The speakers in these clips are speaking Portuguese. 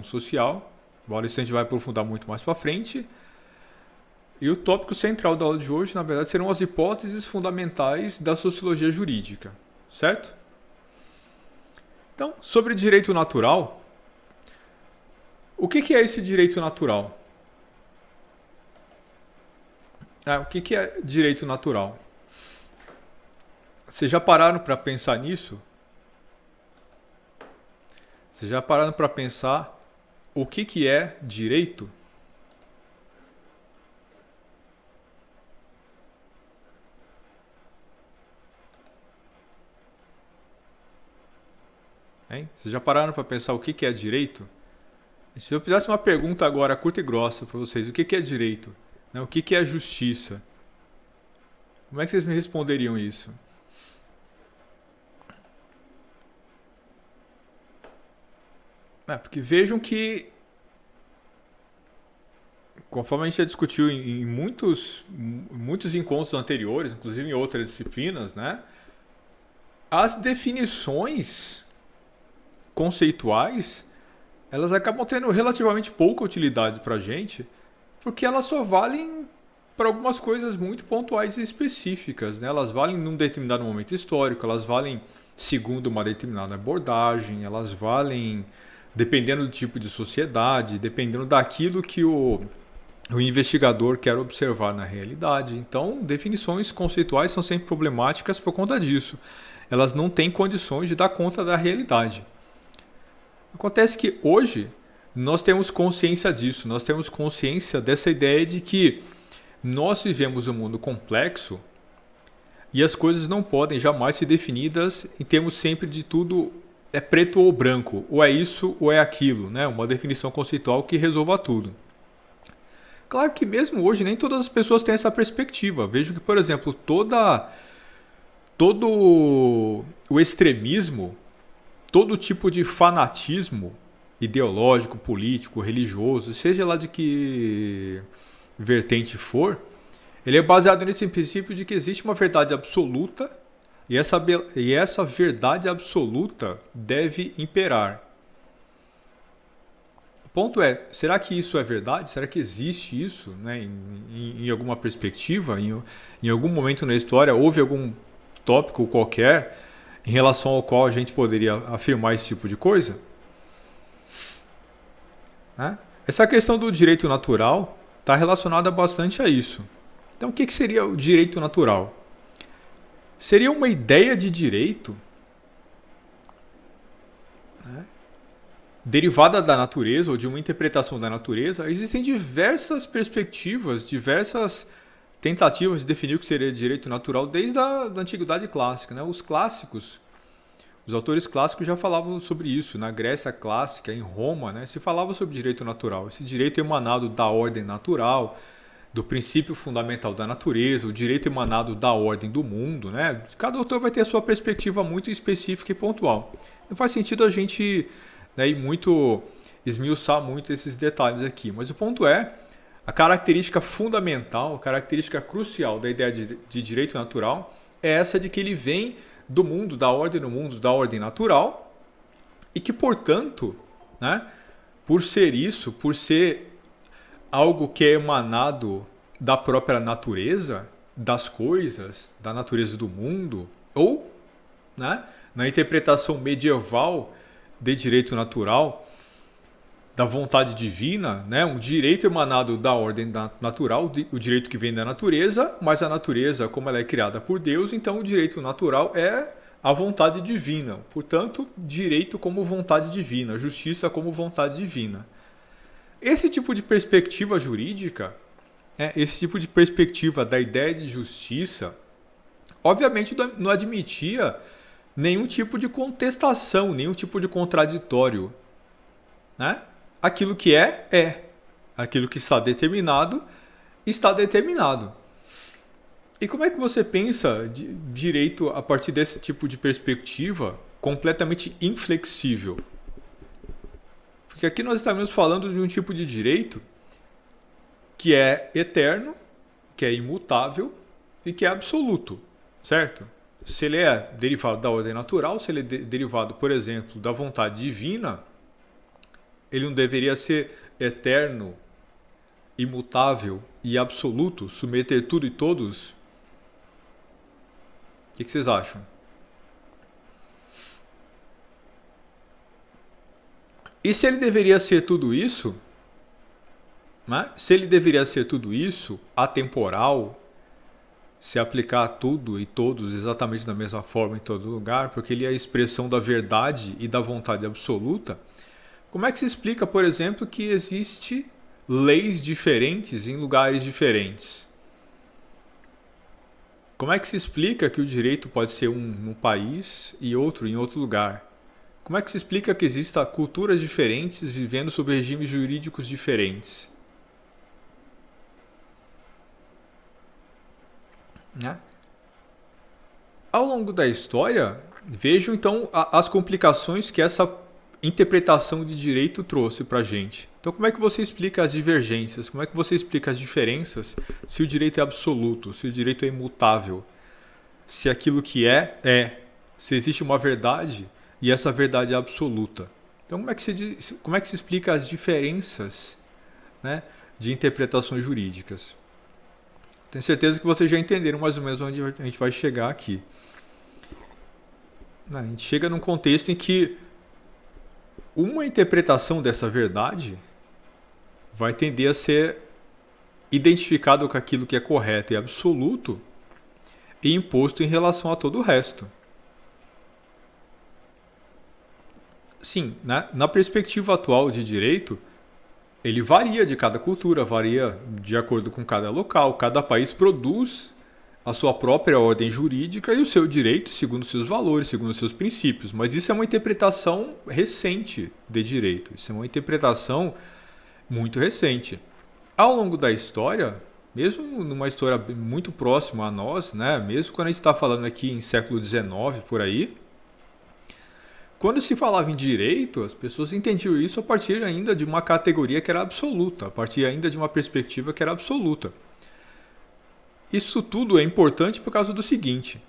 social. Agora isso a gente vai aprofundar muito mais para frente. E o tópico central da aula de hoje, na verdade, serão as hipóteses fundamentais da sociologia jurídica, certo? Então, sobre direito natural, o que é esse direito natural? O que é direito natural? Vocês já pararam para pensar nisso? Vocês já pararam para pensar o que é direito? Hein? Vocês já pararam para pensar o que é direito? Se eu fizesse uma pergunta agora curta e grossa para vocês, o que é direito? O que é justiça? Como é que vocês me responderiam isso? Porque vejam que, conforme a gente já discutiu em muitos encontros anteriores, inclusive em outras disciplinas, né? As definições conceituais, elas acabam tendo relativamente pouca utilidade para a gente, porque elas só valem para algumas coisas muito pontuais e específicas, né? Elas valem num determinado momento histórico, elas valem segundo uma determinada abordagem, elas valem dependendo do tipo de sociedade, dependendo daquilo que o investigador quer observar na realidade. Então, definições conceituais são sempre problemáticas por conta disso. Elas não têm condições de dar conta da realidade. Acontece que hoje nós temos consciência disso, nós temos consciência dessa ideia de que nós vivemos um mundo complexo e as coisas não podem jamais ser definidas em termos sempre de tudo é preto ou branco, ou é isso ou é aquilo, né? Uma definição conceitual que resolva tudo. Claro que mesmo hoje nem todas as pessoas têm essa perspectiva. Vejo que, por exemplo, todo o extremismo, todo tipo de fanatismo ideológico, político, religioso, seja lá de que vertente for, ele é baseado nesse princípio de que existe uma verdade absoluta e essa verdade absoluta deve imperar. O ponto é, será que isso é verdade? Será que existe isso, né, em alguma perspectiva? Em algum momento na história houve algum tópico qualquer em relação ao qual a gente poderia afirmar esse tipo de coisa? Essa questão do direito natural está relacionada bastante a isso. Então, o que seria o direito natural? Seria uma ideia de direito, né, derivada da natureza ou de uma interpretação da natureza. Existem diversas perspectivas, diversas tentativas de definir o que seria direito natural desde a antiguidade clássica, né? Os clássicos, os autores clássicos já falavam sobre isso. Na Grécia clássica, em Roma, né, se falava sobre direito natural. Esse direito emanado da ordem natural, do princípio fundamental da natureza, o direito emanado da ordem do mundo, né? Cada autor vai ter a sua perspectiva muito específica e pontual. Não faz sentido a gente, né, esmiuçar muito esses detalhes aqui, mas o ponto é, a característica fundamental, a característica crucial da ideia de direito natural é essa de que ele vem do mundo, da ordem no mundo, da ordem natural, e que, portanto, né, por ser isso, por ser algo que é emanado da própria natureza, das coisas, da natureza do mundo, ou, né, na interpretação medieval de direito natural, da vontade divina, né, um direito emanado da ordem natural, o direito que vem da natureza, mas a natureza, como ela é criada por Deus, então o direito natural é a vontade divina. Portanto, direito como vontade divina, justiça como vontade divina. Esse tipo de perspectiva jurídica, esse tipo de perspectiva da ideia de justiça, obviamente não admitia nenhum tipo de contestação, nenhum tipo de contraditório, né? Aquilo que é. Aquilo que está determinado, está determinado. E como é que você pensa de direito a partir desse tipo de perspectiva completamente inflexível? Porque aqui nós estamos falando de um tipo de direito que é eterno, que é imutável e que é absoluto, certo? Se ele é derivado da ordem natural, se ele é derivado, por exemplo, da vontade divina, Ele não deveria ser eterno, imutável e absoluto, submeter tudo e todos? O que vocês acham? E se ele deveria ser tudo isso, né? Se ele deveria ser tudo isso, atemporal, se aplicar a tudo e todos exatamente da mesma forma em todo lugar, porque ele é a expressão da verdade e da vontade absoluta, como é que se explica, por exemplo, que existe leis diferentes em lugares diferentes? Como é que se explica que o direito pode ser um num país e outro em outro lugar? Como é que se explica que existam culturas diferentes vivendo sob regimes jurídicos diferentes? Né? Ao longo da história, vejo então as complicações que essa interpretação de direito trouxe para a gente. Então, como é que você explica as divergências? Como é que você explica as diferenças se o direito é absoluto, se o direito é imutável? Se aquilo que é. Se existe uma verdade e essa verdade é absoluta. Então, como é que se explica as diferenças, né, de interpretações jurídicas? Tenho certeza que vocês já entenderam mais ou menos onde a gente vai chegar aqui. A gente chega num contexto em que uma interpretação dessa verdade vai tender a ser identificado com aquilo que é correto e absoluto e imposto em relação a todo o resto. Sim, né? Na perspectiva atual de direito, ele varia de cada cultura, varia de acordo com cada local. Cada país produz a sua própria ordem jurídica e o seu direito segundo seus valores, segundo seus princípios. Mas isso é uma interpretação recente de direito. Isso é uma interpretação muito recente. Ao longo da história, mesmo numa história muito próxima a nós, né, mesmo quando a gente está falando aqui em século XIX, por aí, quando se falava em direito, as pessoas entendiam isso a partir ainda de uma categoria que era absoluta, a partir ainda de uma perspectiva que era absoluta. Isso tudo é importante por causa do seguinte: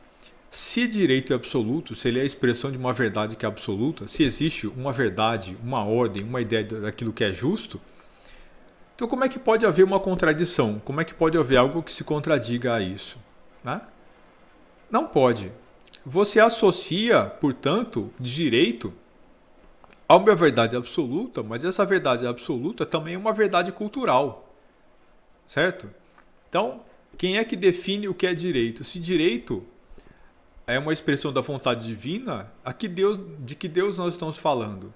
se direito é absoluto, se ele é a expressão de uma verdade que é absoluta, se existe uma verdade, uma ordem, uma ideia daquilo que é justo, então como é que pode haver uma contradição? Como é que pode haver algo que se contradiga a isso? Né? Não pode. Você associa, portanto, direito a uma verdade absoluta, mas essa verdade absoluta também é uma verdade cultural, certo? Então, quem é que define o que é direito? Se direito é uma expressão da vontade divina, de que Deus nós estamos falando?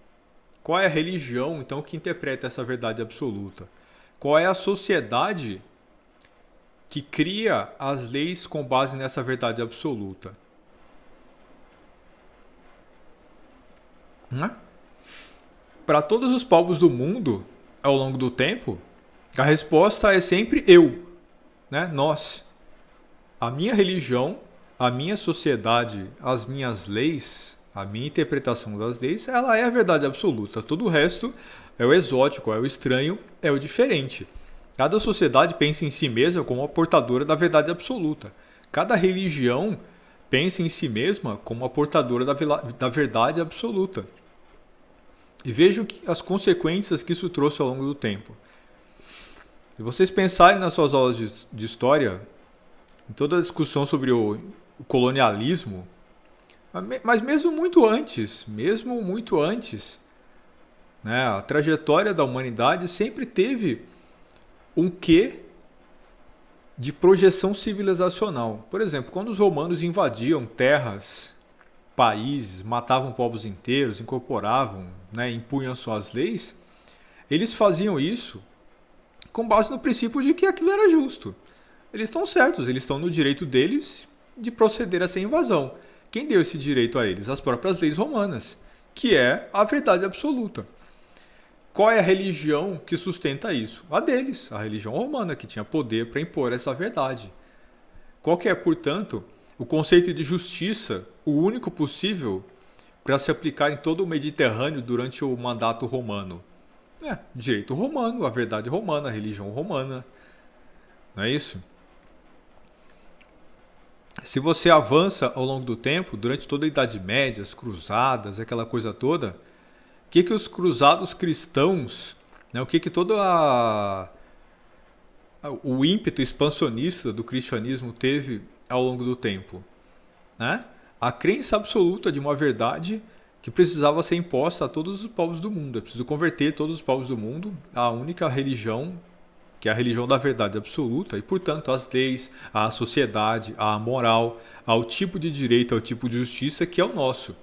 Qual é a religião, então, que interpreta essa verdade absoluta? Qual é a sociedade que cria as leis com base nessa verdade absoluta? Para todos os povos do mundo, ao longo do tempo, a resposta é sempre eu, né? Nós. A minha religião, a minha sociedade, as minhas leis, a minha interpretação das leis, ela é a verdade absoluta. Todo o resto é o exótico, é o estranho, é o diferente. Cada sociedade pensa em si mesma como a portadora da verdade absoluta. Cada religião pensa em si mesma como a portadora da verdade absoluta. E vejam as consequências que isso trouxe ao longo do tempo. Se vocês pensarem nas suas aulas de história, em toda a discussão sobre o colonialismo, mas mesmo muito antes, né, a trajetória da humanidade sempre teve um quê de projeção civilizacional. Por exemplo, quando os romanos invadiam terras, países, matavam povos inteiros, incorporavam, né, impunham suas leis, eles faziam isso com base no princípio de que aquilo era justo. Eles estão certos, eles estão no direito deles de proceder a essa invasão. Quem deu esse direito a eles? As próprias leis romanas, que é a verdade absoluta. Qual é a religião que sustenta isso? A deles, a religião romana, que tinha poder para impor essa verdade. Qual que é, portanto, o conceito de justiça, o único possível para se aplicar em todo o Mediterrâneo durante o mandato romano? Direito romano, a verdade romana, a religião romana. Não é isso? Se você avança ao longo do tempo, durante toda a Idade Média, as cruzadas, aquela coisa toda, que os cruzados cristãos, né, o que todo o ímpeto expansionista do cristianismo teve ao longo do tempo, né? A crença absoluta de uma verdade que precisava ser imposta a todos os povos do mundo. É preciso converter todos os povos do mundo à única religião, que é a religião da verdade absoluta, e, portanto, às leis, à sociedade, à moral, ao tipo de direito, ao tipo de justiça que é o nosso.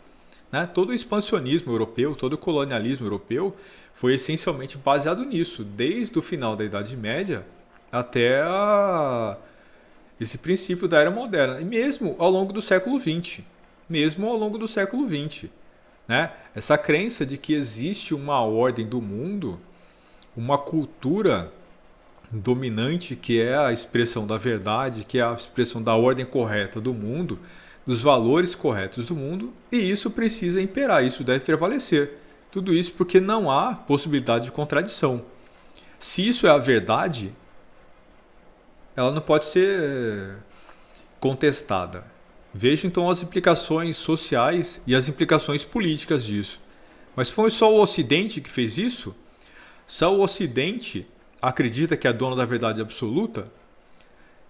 Né? Todo o expansionismo europeu, todo o colonialismo europeu foi essencialmente baseado nisso, desde o final da Idade Média até esse princípio da Era Moderna, e mesmo ao longo do século XX. Mesmo ao longo do século XX. Né? Essa crença de que existe uma ordem do mundo, uma cultura dominante que é a expressão da verdade, que é a expressão da ordem correta do mundo, dos valores corretos do mundo, e isso precisa imperar, isso deve prevalecer. Tudo isso porque não há possibilidade de contradição. Se isso é a verdade, ela não pode ser contestada. Veja então as implicações sociais e as implicações políticas disso. Mas foi só o Ocidente que fez isso? Só o Ocidente acredita que é dono da verdade absoluta?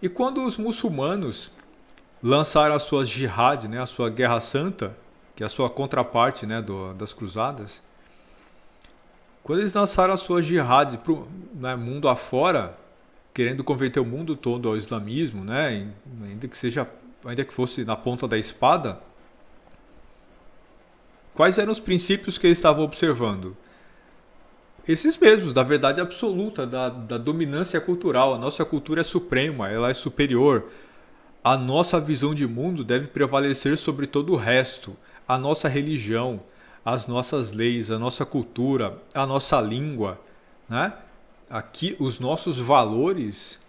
E quando os muçulmanos lançaram as suas jihad, né, a sua guerra santa, que é a sua contraparte, né, das cruzadas, quando eles lançaram as suas jihad para o, né, mundo afora, querendo converter o mundo todo ao islamismo, né, ainda que fosse na ponta da espada, quais eram os princípios que eles estavam observando? Esses mesmos, da verdade absoluta, da dominância cultural. A nossa cultura é suprema, ela é superior. A nossa visão de mundo deve prevalecer sobre todo o resto. A nossa religião, as nossas leis, a nossa cultura, a nossa língua, né? Aqui os nossos valores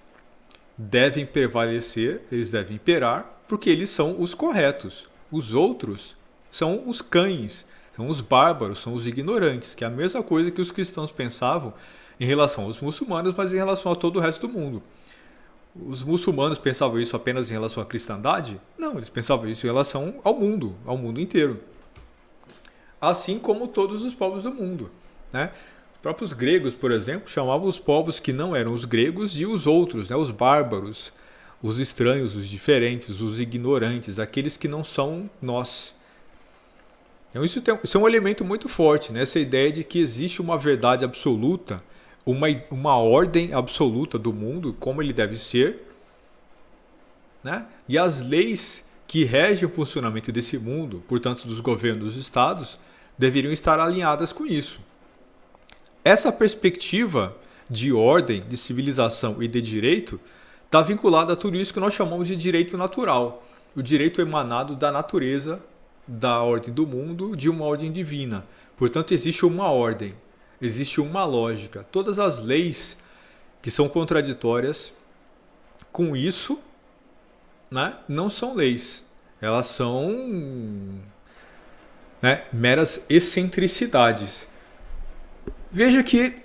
devem prevalecer, eles devem imperar, porque eles são os corretos. Os outros são os cães, são os bárbaros, são os ignorantes, que é a mesma coisa que os cristãos pensavam em relação aos muçulmanos, mas em relação a todo o resto do mundo. Os muçulmanos pensavam isso apenas em relação à cristandade? Não, eles pensavam isso em relação ao mundo inteiro. Assim como todos os povos do mundo, né? Os próprios gregos, por exemplo, chamavam os povos que não eram os gregos de os outros, né? Os bárbaros, os estranhos, os diferentes, os ignorantes, aqueles que não são nós. Então isso é um elemento muito forte, né? Essa ideia de que existe uma verdade absoluta, uma ordem absoluta do mundo, como ele deve ser, né? E as leis que regem o funcionamento desse mundo, portanto dos governos dos estados, deveriam estar alinhadas com isso. Essa perspectiva de ordem, de civilização e de direito está vinculada a tudo isso que nós chamamos de direito natural. O direito emanado da natureza, da ordem do mundo, de uma ordem divina. Portanto, existe uma ordem, existe uma lógica. Todas as leis que são contraditórias com isso, né, não são leis. Elas são, né, meras excentricidades. Veja que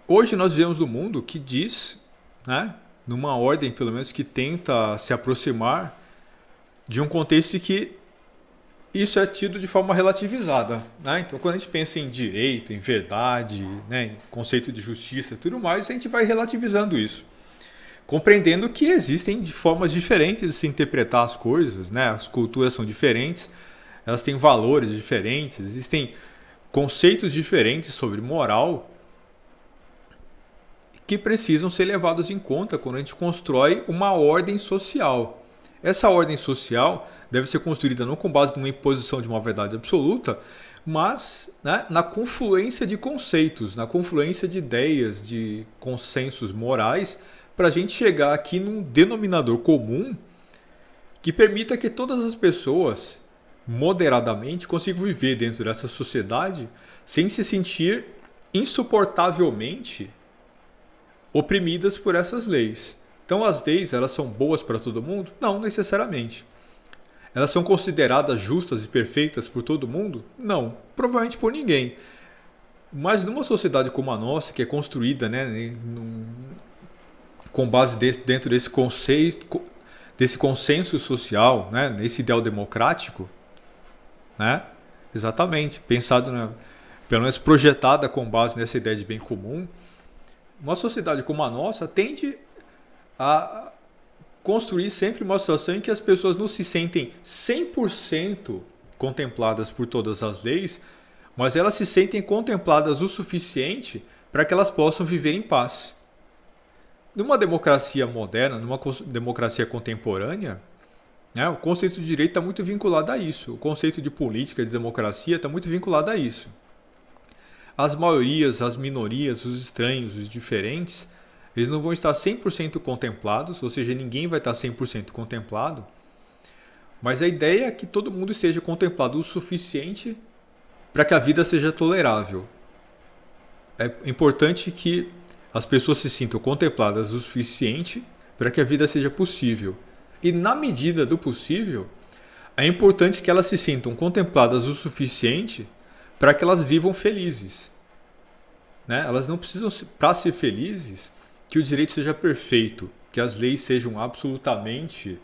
hoje nós vivemos num mundo que diz, né, numa ordem pelo menos que tenta se aproximar de um contexto em que isso é tido de forma relativizada. Né? Então, quando a gente pensa em direito, em verdade, né, em conceito de justiça e tudo mais, a gente vai relativizando isso. Compreendendo que existem formas diferentes de se interpretar as coisas, né? As culturas são diferentes, elas têm valores diferentes, existem conceitos diferentes sobre moral que precisam ser levados em conta quando a gente constrói uma ordem social. Essa ordem social deve ser construída não com base numa imposição de uma verdade absoluta, mas, né, na confluência de conceitos, na confluência de ideias, de consensos morais, para a gente chegar aqui num denominador comum que permita que todas as pessoas, moderadamente, consigam viver dentro dessa sociedade sem se sentir insuportavelmente oprimidas por essas leis. Então as leis, elas são boas para todo mundo? Não necessariamente. Elas são consideradas justas e perfeitas por todo mundo? Não, provavelmente por ninguém. Mas numa sociedade como a nossa, que é construída, né, com base dentro desse conceito, desse consenso social, né, nesse ideal democrático, né, Exatamente. Pensado, pelo menos projetada com base nessa ideia de bem comum, uma sociedade como a nossa tende a construir sempre uma situação em que as pessoas não se sentem 100% contempladas por todas as leis, mas elas se sentem contempladas o suficiente para que elas possam viver em paz. Numa democracia moderna, numa democracia contemporânea, né, o conceito de direito está muito vinculado a isso. O conceito de política, de democracia está muito vinculado a isso. As maiorias, as minorias, os estranhos, os diferentes, eles não vão estar 100% contemplados, ou seja, ninguém vai estar 100% contemplado, mas a ideia é que todo mundo esteja contemplado o suficiente para que a vida seja tolerável. É importante que as pessoas se sintam contempladas o suficiente para que a vida seja possível. E na medida do possível, é importante que elas se sintam contempladas o suficiente para que elas vivam felizes. Né? Elas não precisam, para ser felizes, que o direito seja perfeito, que as leis sejam absolutamente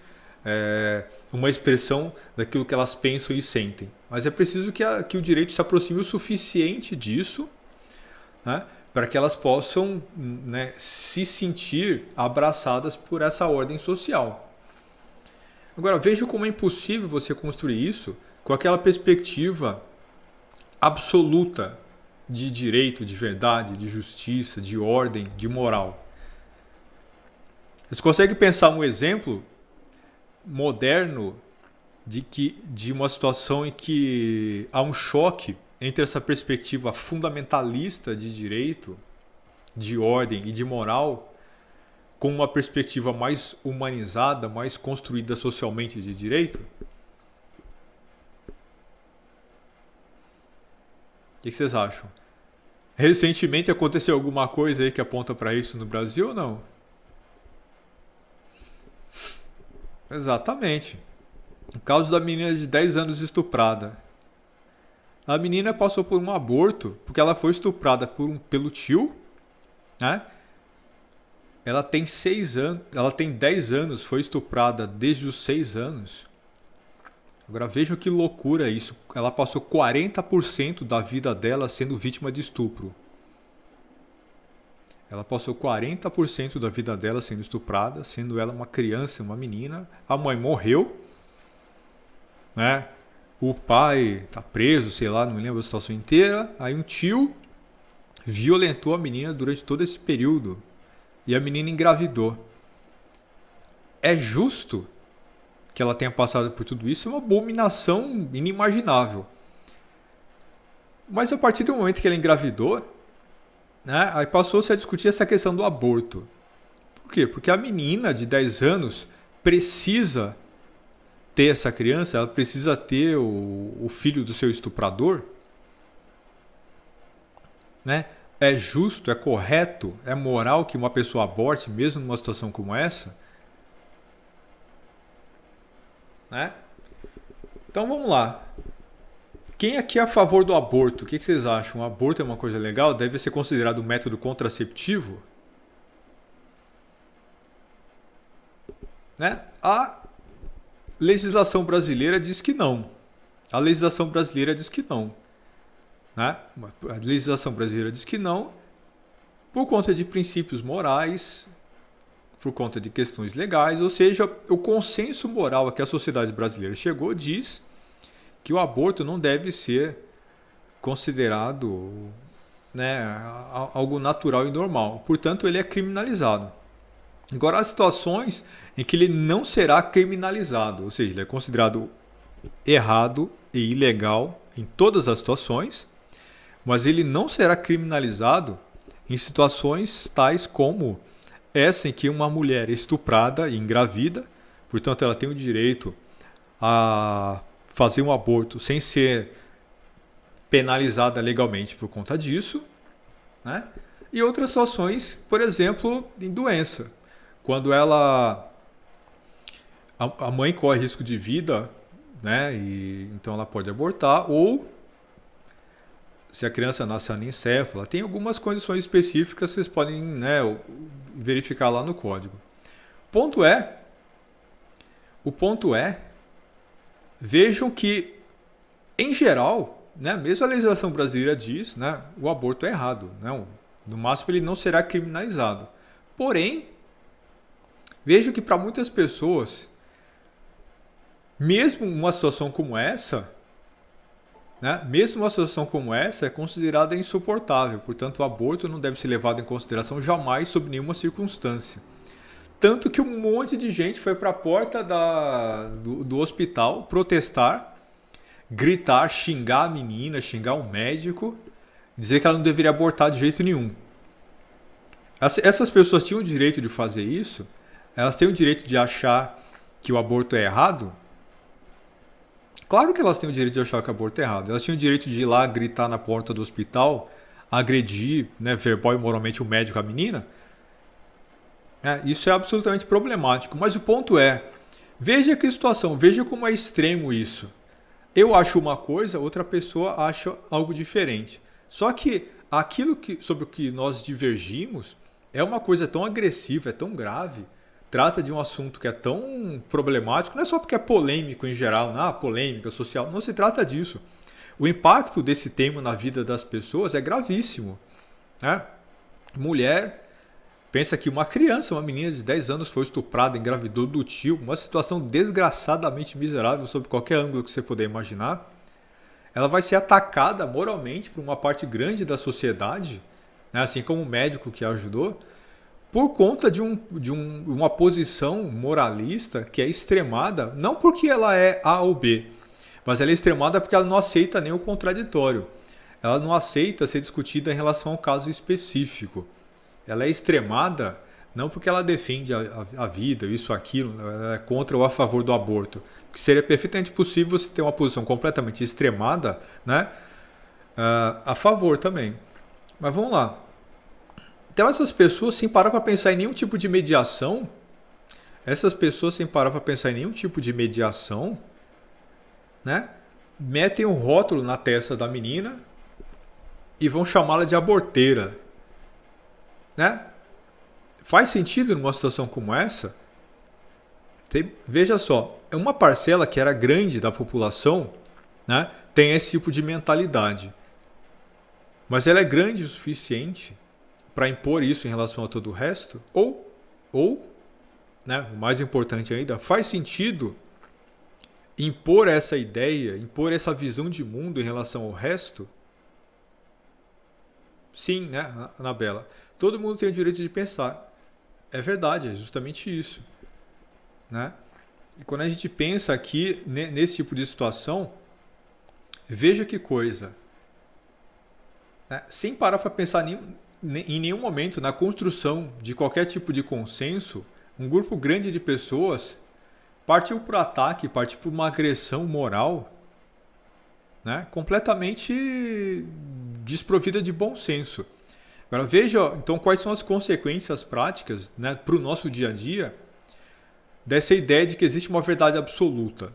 uma expressão daquilo que elas pensam e sentem. Mas é preciso que o direito se aproxime o suficiente disso, né, para que elas possam, né, se sentir abraçadas por essa ordem social. Agora, veja como é impossível você construir isso com aquela perspectiva absoluta de direito, de verdade, de justiça, de ordem, de moral. Você consegue pensar um exemplo moderno de uma situação em que há um choque entre essa perspectiva fundamentalista de direito, de ordem e de moral, com uma perspectiva mais humanizada, mais construída socialmente de direito? O que vocês acham? Recentemente aconteceu alguma coisa aí que aponta para isso no Brasil ou não? Exatamente. O caso da menina de 10 anos estuprada. A menina passou por um aborto porque ela foi estuprada pelo tio, né? Ela tem 6 anos, ela tem 10 anos, foi estuprada desde os 6 anos. Agora vejam que loucura isso. Ela passou 40% da vida dela sendo vítima de estupro. Ela passou 40% da vida dela sendo estuprada, sendo ela uma criança, uma menina. A mãe morreu, né? O pai tá preso, sei lá, não me lembro a situação inteira. Aí um tio violentou a menina durante todo esse período. E a menina engravidou. É justo que ela tenha passado por tudo isso? É uma abominação inimaginável. Mas a partir do momento que ela engravidou, né, aí passou-se a discutir essa questão do aborto. Por quê? Porque a menina de 10 anos precisa ter essa criança, ela precisa ter o filho do seu estuprador. Né? É justo, é correto, é moral que uma pessoa aborte mesmo numa situação como essa? Né? Então vamos lá. Quem aqui é a favor do aborto? O que vocês acham? O aborto é uma coisa legal? Deve ser considerado um método contraceptivo? Né? A legislação brasileira diz que não. A legislação brasileira diz que não. Né? A legislação brasileira diz que não por conta de princípios morais, por conta de questões legais, ou seja, o consenso moral a que a sociedade brasileira chegou diz que o aborto não deve ser considerado, né, algo natural e normal. Portanto, ele é criminalizado. Agora, há situações em que ele não será criminalizado, ou seja, ele é considerado errado e ilegal em todas as situações, mas ele não será criminalizado em situações tais como essa em que uma mulher é estuprada e engravida, portanto ela tem o direito a fazer um aborto sem ser penalizada legalmente por conta disso, né? E outras situações, por exemplo, em doença, quando a mãe corre risco de vida, né? E então ela pode abortar, ou se a criança nasce anencéfala, tem algumas condições específicas que vocês podem, né, verificar lá no código. O ponto é, vejam que, em geral, né, mesmo a legislação brasileira diz, né, o aborto é errado. Né, no máximo ele não será criminalizado. Porém, vejo que para muitas pessoas, mesmo uma situação como essa, né, mesmo uma situação como essa é considerada insuportável. Portanto, o aborto não deve ser levado em consideração jamais, sob nenhuma circunstância. Tanto que um monte de gente foi para a porta do hospital protestar, gritar, xingar a menina, xingar o médico, dizer que ela não deveria abortar de jeito nenhum. Essas pessoas tinham o direito de fazer isso? Elas têm o direito de achar que o aborto é errado? Claro que elas têm o direito de achar que o aborto é errado. Elas tinham o direito de ir lá gritar na porta do hospital, agredir, né, verbal e moralmente o médico, a menina? Isso é absolutamente problemático. Mas o ponto é, veja que situação, veja como é extremo isso. Eu acho uma coisa, outra pessoa acha algo diferente. Só que aquilo sobre o que nós divergimos é uma coisa tão agressiva, é tão grave, trata de um assunto que é tão problemático, não é só porque é polêmico em geral, polêmica social, não se trata disso. O impacto desse tema na vida das pessoas é gravíssimo. Né? Mulher, pensa que uma criança, uma menina de 10 anos foi estuprada, engravidou do tio, uma situação desgraçadamente miserável sob qualquer ângulo que você puder imaginar. Ela vai ser atacada moralmente por uma parte grande da sociedade, né, assim como o médico que a ajudou, por conta de uma posição moralista que é extremada, não porque ela é A ou B, mas ela é extremada porque ela não aceita nem o contraditório. Ela não aceita ser discutida em relação ao caso específico. Ela é extremada não porque ela defende a vida, isso, aquilo, ela é contra ou a favor do aborto. Porque seria perfeitamente possível você ter uma posição completamente extremada, né, a favor também. Mas vamos lá. Então essas pessoas, sem parar para pensar em nenhum tipo de mediação, né, metem um rótulo na testa da menina e vão chamá-la de aborteira. Né? Faz sentido numa situação como essa? Veja só, uma parcela que era grande da população, né, tem esse tipo de mentalidade. Mas ela é grande o suficiente para impor isso em relação a todo o resto? Ou, né, o mais importante ainda, faz sentido impor essa ideia, impor essa visão de mundo em relação ao resto? Sim, né, Anabela? Todo mundo tem o direito de pensar. É verdade, é justamente isso. Né? E quando a gente pensa aqui nesse tipo de situação, veja que coisa. Né? Sem parar para pensar em nenhum momento na construção de qualquer tipo de consenso, um grupo grande de pessoas partiu para o ataque, partiu para uma agressão moral, né? Completamente desprovida de bom senso. Agora veja então quais são as consequências práticas, né, para o nosso dia a dia dessa ideia de que existe uma verdade absoluta.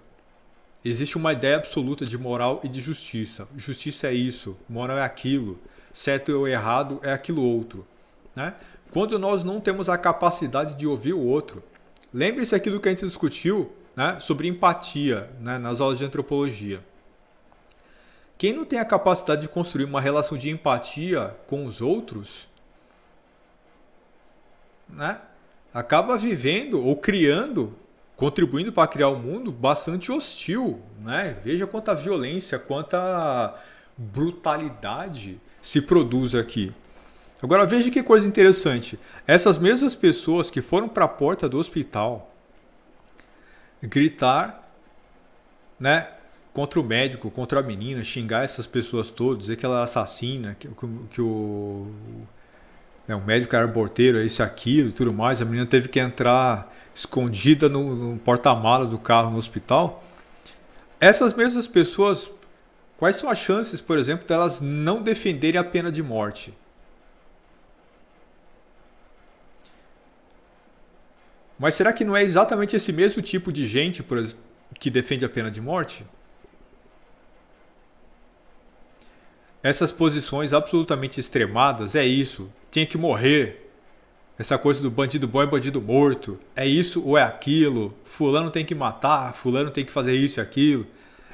Existe uma ideia absoluta de moral e de justiça. Justiça é isso, moral é aquilo, certo ou errado é aquilo outro. Né? Quando nós não temos a capacidade de ouvir o outro, lembre-se aquilo que a gente discutiu, né, sobre empatia, né, nas aulas de antropologia. Quem não tem a capacidade de construir uma relação de empatia com os outros, né, acaba vivendo ou criando, contribuindo para criar um mundo bastante hostil. Né? Veja quanta violência, quanta brutalidade se produz aqui. Agora veja que coisa interessante. Essas mesmas pessoas que foram para a porta do hospital gritar, né, contra o médico, contra a menina, xingar essas pessoas todas, dizer que ela é assassina, que o médico era aborteiro, isso, aquilo e tudo mais. A menina teve que entrar escondida no porta-malas do carro no hospital. Essas mesmas pessoas, quais são as chances, por exemplo, delas não defenderem a pena de morte? Mas será que não é exatamente esse mesmo tipo de gente, por exemplo, que defende a pena de morte? Essas posições absolutamente extremadas, é isso, tinha que morrer. Essa coisa do bandido bom é bandido morto, é isso ou é aquilo, fulano tem que matar, fulano tem que fazer isso e aquilo.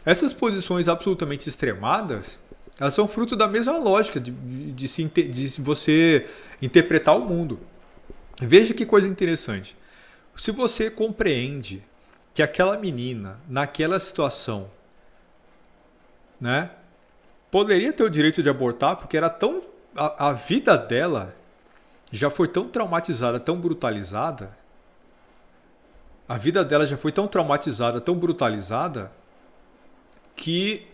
Essas posições absolutamente extremadas, elas são fruto da mesma lógica de você interpretar o mundo. Veja que coisa interessante. Se você compreende que aquela menina, naquela situação, né, poderia ter o direito de abortar, porque era tão. A vida dela já foi tão traumatizada, tão brutalizada. A vida dela já foi tão traumatizada, tão brutalizada, que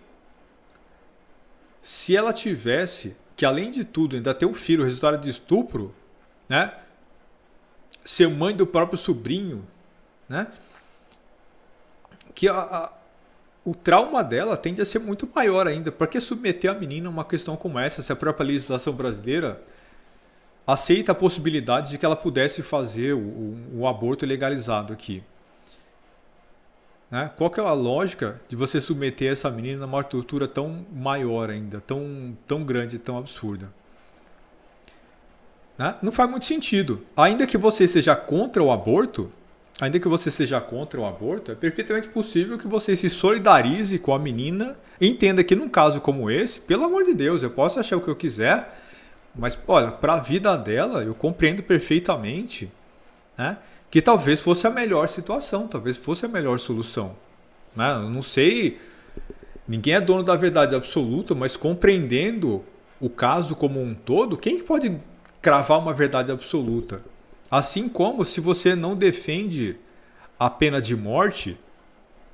se ela tivesse, que além de tudo ainda ter um filho resultado de estupro, né, ser mãe do próprio sobrinho, né, que o trauma dela tende a ser muito maior ainda. Por que submeter a menina a uma questão como essa, se a própria legislação brasileira aceita a possibilidade de que ela pudesse fazer o aborto legalizado aqui? Né? Qual que é a lógica de você submeter essa menina a uma tortura tão maior ainda, tão grande, tão absurda? Né? Não faz muito sentido. Ainda que você seja contra o aborto, é perfeitamente possível que você se solidarize com a menina e entenda que num caso como esse, pelo amor de Deus, eu posso achar o que eu quiser, mas olha, para a vida dela, eu compreendo perfeitamente, né, que talvez fosse a melhor situação, talvez fosse a melhor solução. Né? Eu não sei, ninguém é dono da verdade absoluta, mas compreendendo o caso como um todo, quem pode cravar uma verdade absoluta? Assim como se você não defende a pena de morte,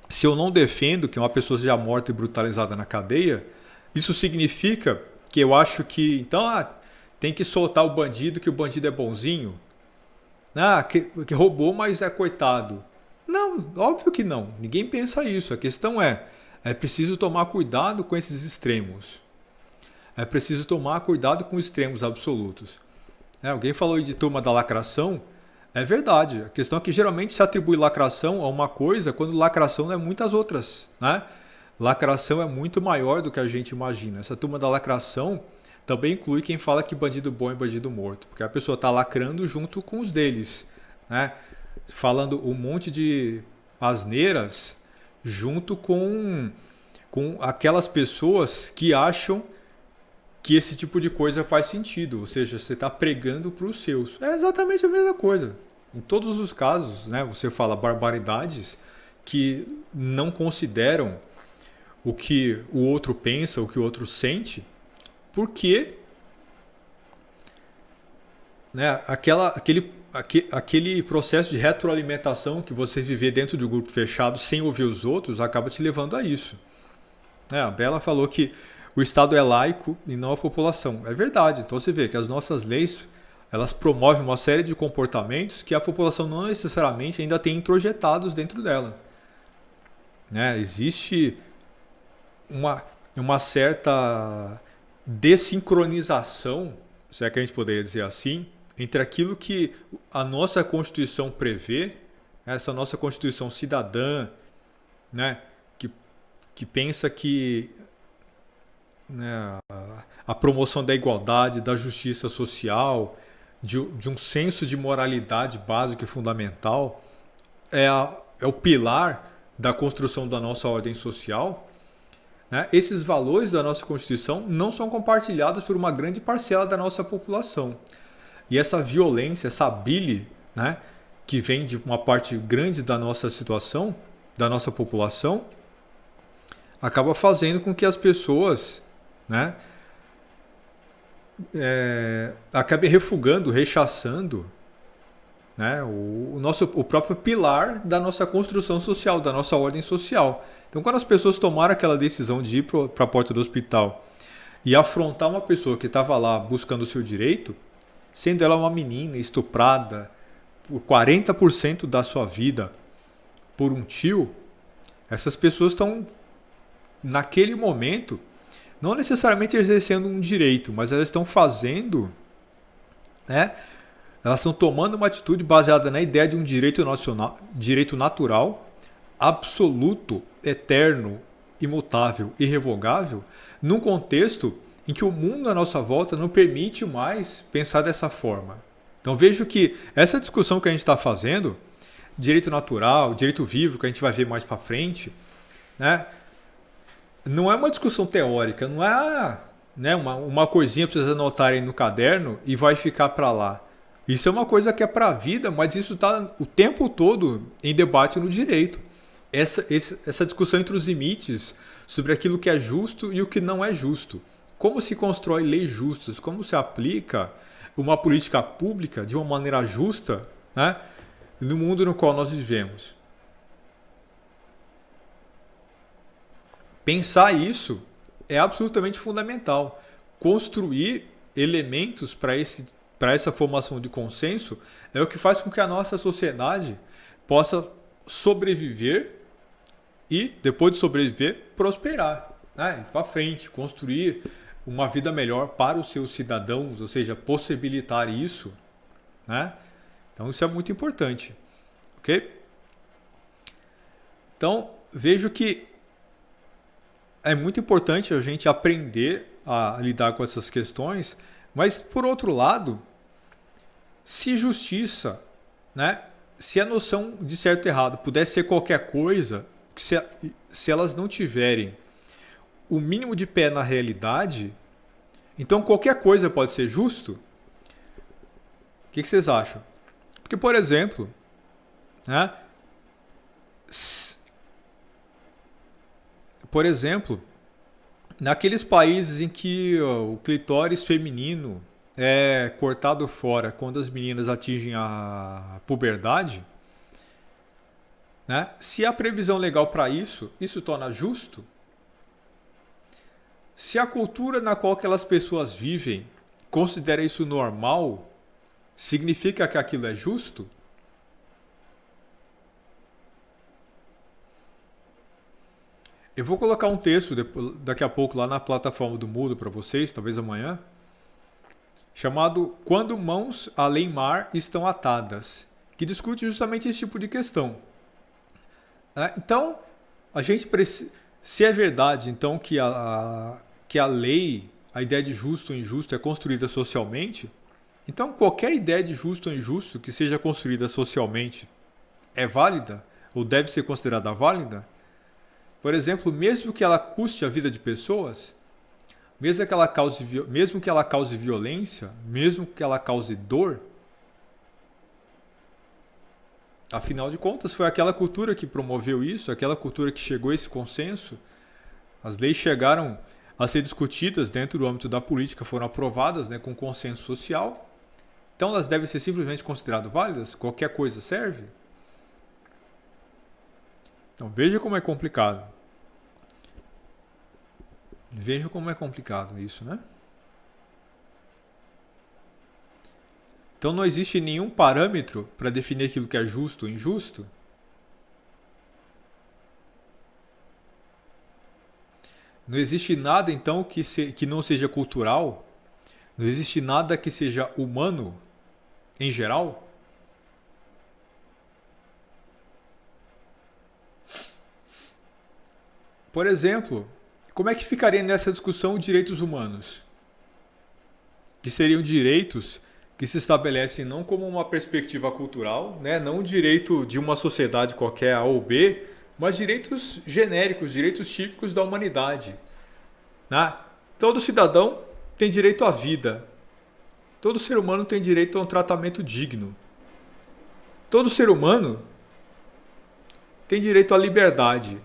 se eu não defendo que uma pessoa seja morta e brutalizada na cadeia, isso significa que eu acho que então tem que soltar o bandido, que o bandido é bonzinho? Que roubou, mas é coitado. Não, óbvio que não. Ninguém pensa isso. A questão é preciso tomar cuidado com esses extremos. É preciso tomar cuidado com extremos absolutos. Alguém falou aí de turma da lacração. É verdade. A questão é que geralmente se atribui lacração a uma coisa quando lacração é muitas outras. Né? Lacração é muito maior do que a gente imagina. Essa turma da lacração também inclui quem fala que bandido bom é bandido morto. Porque a pessoa está lacrando junto com os deles. Né? Falando um monte de asneiras junto com aquelas pessoas que acham que esse tipo de coisa faz sentido, ou seja, você está pregando para os seus. É exatamente a mesma coisa. Em todos os casos, né, você fala barbaridades que não consideram o que o outro pensa, o que o outro sente, porque né, aquele processo de retroalimentação que você viver dentro de um grupo fechado sem ouvir os outros acaba te levando a isso. A Bela falou que o Estado é laico e não a população. É verdade. Então você vê que as nossas leis elas promovem uma série de comportamentos que a população não necessariamente ainda tem introjetados dentro dela. Existe uma certa desincronização, se é que a gente poderia dizer assim, entre aquilo que a nossa Constituição prevê, essa nossa Constituição cidadã, né, que pensa que a promoção da igualdade, da justiça social, de um senso de moralidade básico e fundamental é o pilar da construção da nossa ordem social. Esses valores da nossa Constituição não são compartilhados por uma grande parcela da nossa população. E essa violência, essa bile, que vem de uma parte grande da nossa situação, da nossa população, acaba fazendo com que as pessoas acabem refugando, rechaçando o próprio pilar da nossa construção social, da nossa ordem social. Então, quando as pessoas tomaram aquela decisão de ir para a porta do hospital e afrontar uma pessoa que estava lá buscando o seu direito, sendo ela uma menina estuprada por 40% da sua vida por um tio, essas pessoas estão, naquele momento, não necessariamente exercendo um direito, mas elas estão fazendo, elas estão tomando uma atitude baseada na ideia de um direito natural, absoluto, eterno, imutável, irrevogável, num contexto em que o mundo à nossa volta não permite mais pensar dessa forma. Então vejo que essa discussão que a gente está fazendo, direito natural, direito vivo, que a gente vai ver mais para frente, não é uma discussão teórica, não é, né, uma coisinha para vocês anotarem no caderno e vai ficar para lá. Isso é uma coisa que é para a vida, mas isso está o tempo todo em debate no direito. Essa discussão entre os limites sobre aquilo que é justo e o que não é justo. Como se constrói leis justas, como se aplica uma política pública de uma maneira justa, né, no mundo no qual nós vivemos. Pensar isso é absolutamente fundamental. Construir elementos para essa formação de consenso é o que faz com que a nossa sociedade possa sobreviver e, depois de sobreviver, prosperar, né? Ir para frente, construir uma vida melhor para os seus cidadãos, ou seja, possibilitar isso, né? Então isso é muito importante, ok? Então vejo que é muito importante a gente aprender a lidar com essas questões, mas por outro lado, se justiça, né, se a noção de certo e errado pudesse ser qualquer coisa, se elas não tiverem o mínimo de pé na realidade, então qualquer coisa pode ser justo? O que vocês acham? Porque, por exemplo, né, por exemplo, naqueles países em que o clitóris feminino é cortado fora quando as meninas atingem a puberdade, né? Se há previsão legal para isso, isso torna justo? Se a cultura na qual aquelas pessoas vivem considera isso normal, significa que aquilo é justo? Eu vou colocar um texto daqui a pouco lá na plataforma do Moodle para vocês, talvez amanhã, chamado Quando Mãos Além Mar Estão Atadas, que discute justamente esse tipo de questão. Então, a gente precisa. Se é verdade, então, que a lei, a ideia de justo ou injusto é construída socialmente, então qualquer ideia de justo ou injusto que seja construída socialmente é válida ou deve ser considerada válida? Por exemplo, mesmo que ela custe a vida de pessoas, mesmo que ela cause violência, mesmo que ela cause dor, afinal de contas, foi aquela cultura que promoveu isso, aquela cultura que chegou a esse consenso. As leis chegaram a ser discutidas dentro do âmbito da política, foram aprovadas, né, com consenso social. Então elas devem ser simplesmente consideradas válidas? Qualquer coisa serve? Então veja como é complicado. Veja como é complicado isso, né? Então não existe nenhum parâmetro para definir aquilo que é justo ou injusto. Não existe nada então que não seja cultural. Não existe nada que seja humano em geral. Por exemplo, como é que ficaria nessa discussão direitos humanos? Que seriam direitos que se estabelecem não como uma perspectiva cultural, né? Não o direito de uma sociedade qualquer A ou B, mas direitos genéricos, direitos típicos da humanidade. Né? Todo cidadão tem direito à vida. Todo ser humano tem direito a um tratamento digno. Todo ser humano tem direito à liberdade.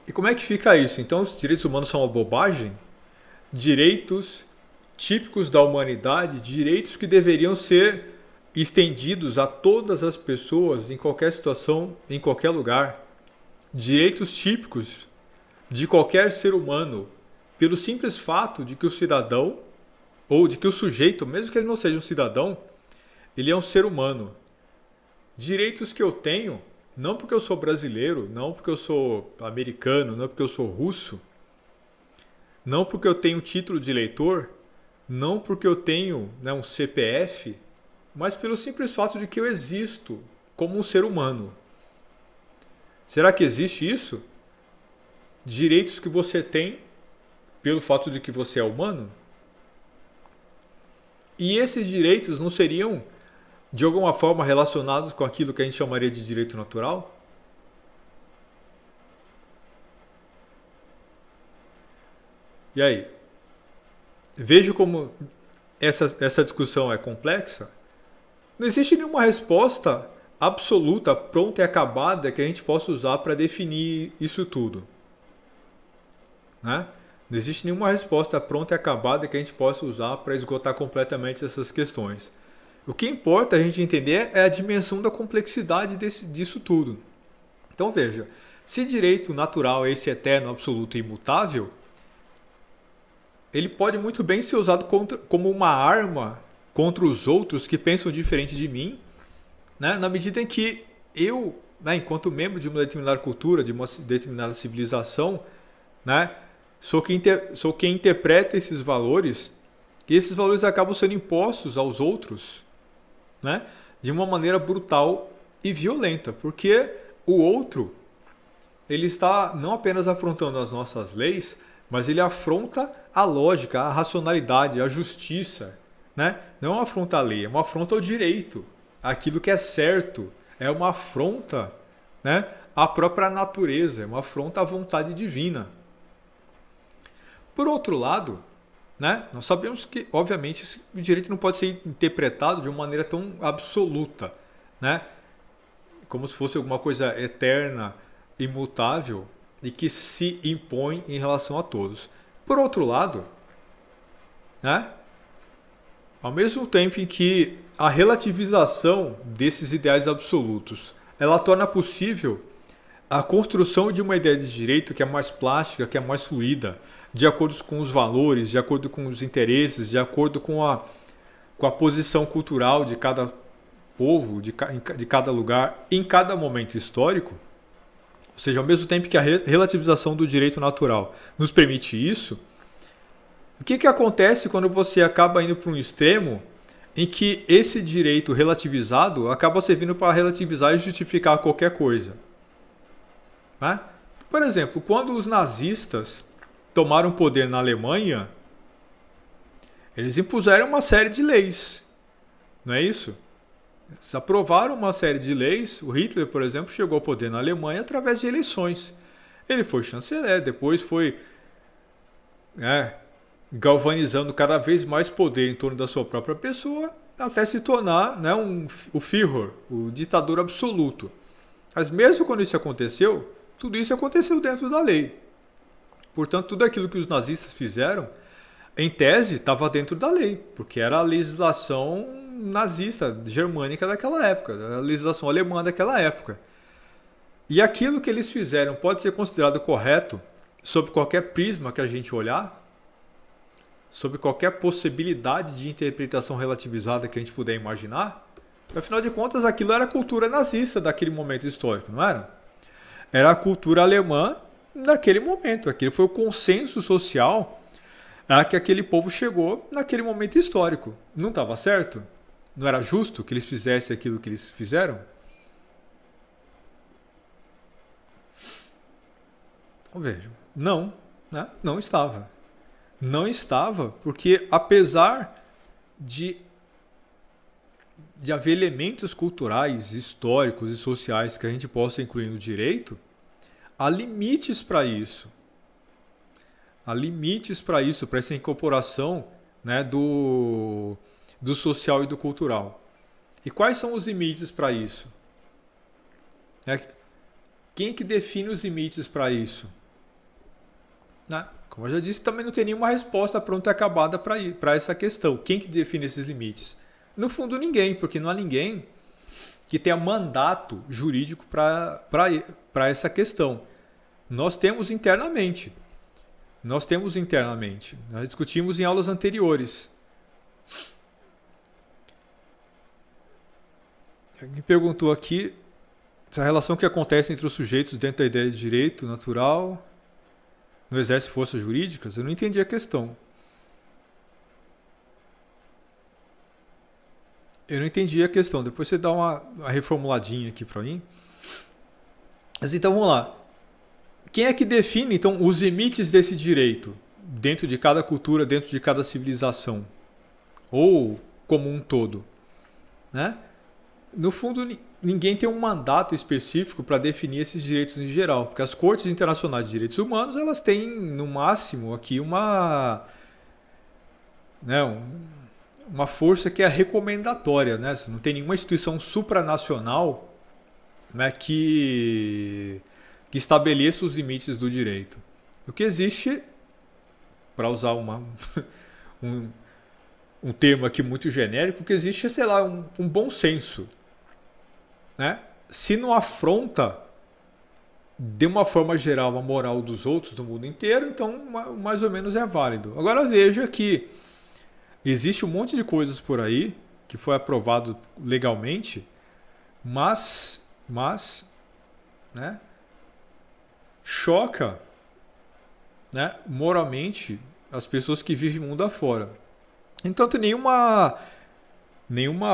E como é que fica isso? Então os direitos humanos são uma bobagem? Direitos típicos da humanidade, direitos que deveriam ser estendidos a todas as pessoas em qualquer situação, em qualquer lugar. Direitos típicos de qualquer ser humano, pelo simples fato de que o cidadão, ou de que o sujeito, mesmo que ele não seja um cidadão, ele é um ser humano. Direitos que eu tenho, não porque eu sou brasileiro, não porque eu sou americano, não porque eu sou russo, não porque eu tenho título de eleitor, não porque eu tenho, né, um CPF, mas pelo simples fato de que eu existo como um ser humano. Será que existe isso? Direitos que você tem pelo fato de que você é humano? E esses direitos não seriam, de alguma forma, relacionados com aquilo que a gente chamaria de direito natural? E aí? Vejo como essa discussão é complexa. Não existe nenhuma resposta absoluta, pronta e acabada que a gente possa usar para definir isso tudo. Né? Não existe nenhuma resposta pronta e acabada que a gente possa usar para esgotar completamente essas questões. O que importa a gente entender é a dimensão da complexidade disso tudo. Então veja, se direito natural é esse eterno, absoluto e imutável, ele pode muito bem ser usado como uma arma contra os outros que pensam diferente de mim, né? Na medida em que eu, né, enquanto membro de uma determinada cultura, de uma determinada civilização, né, sou quem interpreta esses valores, e esses valores acabam sendo impostos aos outros, né, de uma maneira brutal e violenta, porque o outro ele está não apenas afrontando as nossas leis, mas ele afronta a lógica, a racionalidade, a justiça. Né? Não é uma afronta à lei, é uma afronta ao direito, aquilo que é certo. É uma afronta, né, à própria natureza, é uma afronta à vontade divina. Por outro lado, né, nós sabemos que, obviamente, o direito não pode ser interpretado de uma maneira tão absoluta, né, como se fosse alguma coisa eterna, imutável e que se impõe em relação a todos. Por outro lado, né, ao mesmo tempo em que a relativização desses ideais absolutos ela torna possível a construção de uma ideia de direito que é mais plástica, que é mais fluida, de acordo com os valores, de acordo com os interesses, de acordo com a posição cultural de cada povo, de cada lugar, em cada momento histórico. Ou seja, ao mesmo tempo que a relativização do direito natural nos permite isso, o que acontece quando você acaba indo para um extremo em que esse direito relativizado acaba servindo para relativizar e justificar qualquer coisa? Né? Por exemplo, quando os nazistas tomaram poder na Alemanha, eles impuseram uma série de leis, não é isso? Eles aprovaram uma série de leis. O Hitler, por exemplo, chegou ao poder na Alemanha através de eleições. Ele foi chanceler, depois foi galvanizando cada vez mais poder em torno da sua própria pessoa, até se tornar, né, o Führer, o ditador absoluto. Mas mesmo quando isso aconteceu, tudo isso aconteceu dentro da lei. Portanto, tudo aquilo que os nazistas fizeram, em tese, estava dentro da lei, porque era a legislação nazista, germânica daquela época, a legislação alemã daquela época. E aquilo que eles fizeram pode ser considerado correto sob qualquer prisma que a gente olhar, sob qualquer possibilidade de interpretação relativizada que a gente puder imaginar. Afinal de contas, aquilo era a cultura nazista daquele momento histórico, não era? Era a cultura alemã naquele momento. Aquele foi o consenso social a que aquele povo chegou naquele momento histórico. Não estava certo? Não era justo que eles fizessem aquilo que eles fizeram? Vejam, não, né? Não estava. Não estava porque, apesar de haver elementos culturais, históricos e sociais que a gente possa incluir no direito, há limites para isso. Há limites para isso, para essa incorporação, né, do social e do cultural. E quais são os limites para isso? Quem é que define os limites para isso? Como eu já disse, também não tem nenhuma resposta pronta e acabada para essa questão. Quem que define esses limites? No fundo, ninguém, porque não há ninguém que tenha mandato jurídico para essa questão. Nós temos internamente. Nós discutimos em aulas anteriores. Me perguntou aqui essa relação que acontece entre os sujeitos dentro da ideia de direito natural não exerce forças jurídicas. Eu não entendi a questão. Depois você dá uma reformuladinha aqui para mim. Mas então vamos lá. Quem é que define então os limites desse direito dentro de cada cultura, dentro de cada civilização? Ou como um todo? Né? No fundo, ninguém tem um mandato específico para definir esses direitos em geral, porque as cortes internacionais de direitos humanos elas têm no máximo aqui né, uma força que é recomendatória, né? Não tem nenhuma instituição supranacional, né, que estabeleça os limites do direito. O que existe, para usar um, um termo aqui muito genérico, o que existe é, sei lá, um bom senso. Né? Se não afronta de uma forma geral a moral dos outros do mundo inteiro, então mais ou menos é válido. Agora veja que existe um monte de coisas por aí que foi aprovado legalmente, mas né, choca, né, moralmente as pessoas que vivem mundo afora. Então tem nenhuma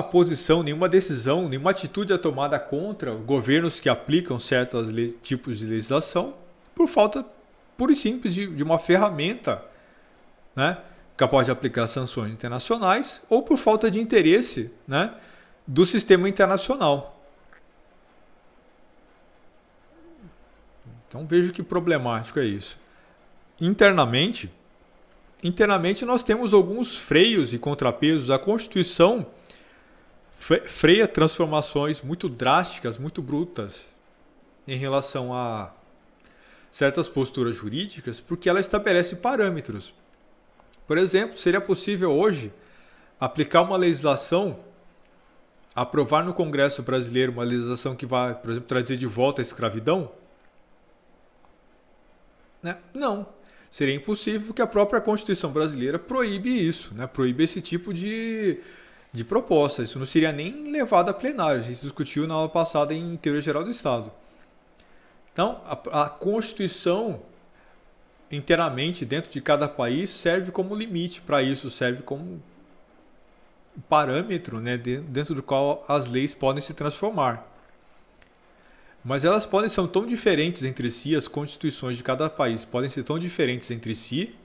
posição, nenhuma decisão, nenhuma atitude é tomada contra governos que aplicam certos tipos de legislação por falta pura e simples de uma ferramenta, né, capaz de aplicar sanções internacionais ou por falta de interesse, né, do sistema internacional. Então veja que problemático é isso. Internamente nós temos alguns freios e contrapesos. A Constituição freia transformações muito drásticas, muito brutas em relação a certas posturas jurídicas, porque ela estabelece parâmetros. Por exemplo, seria possível hoje aplicar uma legislação, aprovar no Congresso brasileiro uma legislação que vai, por exemplo, trazer de volta a escravidão? Né? Não. Seria impossível, porque a própria Constituição brasileira proíbe isso, né? Proíbe esse tipo de proposta. Isso não seria nem levado a plenário. A gente discutiu na aula passada em Teoria Geral do Estado. Então, a Constituição inteiramente dentro de cada país serve como limite para isso, serve como parâmetro, né, dentro do qual as leis podem se transformar. Mas elas são tão diferentes entre si, as constituições de cada país podem ser tão diferentes entre si,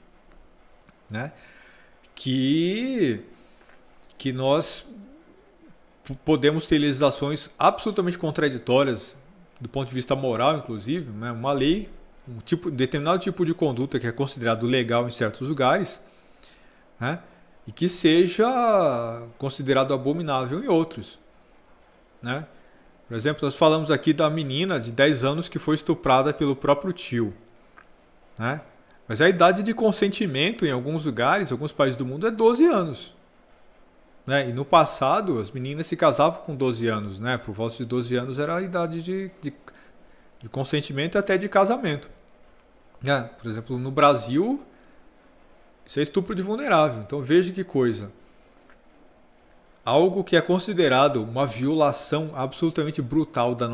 né, que nós podemos ter legislações absolutamente contraditórias do ponto de vista moral, inclusive, né, uma lei, determinado tipo de conduta que é considerado legal em certos lugares, né, e que seja considerado abominável em outros, né? Por exemplo, nós falamos aqui da menina de 10 anos que foi estuprada pelo próprio tio, né? Mas a idade de consentimento em alguns lugares, alguns países do mundo, é 12 anos. Né? E no passado, as meninas se casavam com 12 anos. Né? Por volta de 12 anos era a idade de consentimento e até de casamento. Né? Por exemplo, no Brasil, isso é estupro de vulnerável. Então veja que coisa. Algo que é considerado uma violação absolutamente brutal da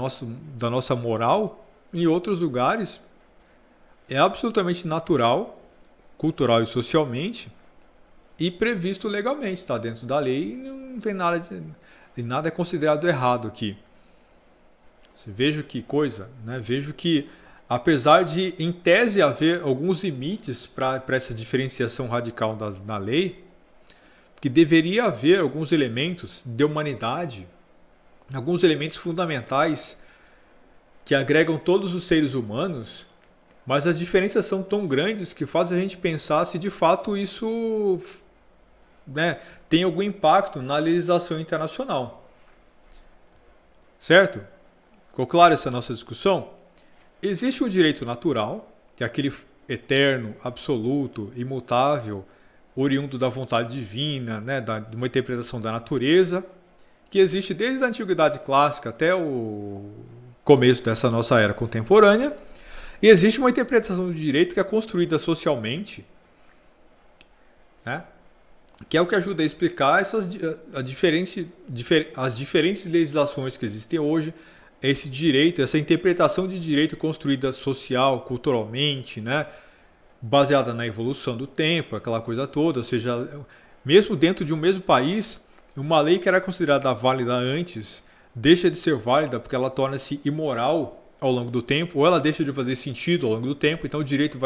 nossa moral, em outros lugares, é absolutamente natural, cultural e socialmente, e previsto legalmente. Está dentro da lei e não tem nada é considerado errado aqui. Você veja que coisa, né? Vejo que, apesar de, em tese, haver alguns limites para essa diferenciação radical da lei, que deveria haver alguns elementos de humanidade, alguns elementos fundamentais que agregam todos os seres humanos, mas as diferenças são tão grandes que fazem a gente pensar se de fato isso, né, tem algum impacto na legislação internacional. Certo? Ficou claro essa nossa discussão? Existe um direito natural, que é aquele eterno, absoluto, imutável, oriundo da vontade divina, né, de uma interpretação da natureza, que existe desde a Antiguidade Clássica até o começo dessa nossa era contemporânea, e existe uma interpretação do direito que é construída socialmente, né, que é o que ajuda a explicar as diferentes legislações que existem hoje, esse direito, essa interpretação de direito construída social, culturalmente, né, baseada na evolução do tempo, aquela coisa toda. Ou seja, mesmo dentro de um mesmo país, uma lei que era considerada válida antes deixa de ser válida porque ela torna-se imoral ao longo do tempo, ou ela deixa de fazer sentido ao longo do tempo. Então o direito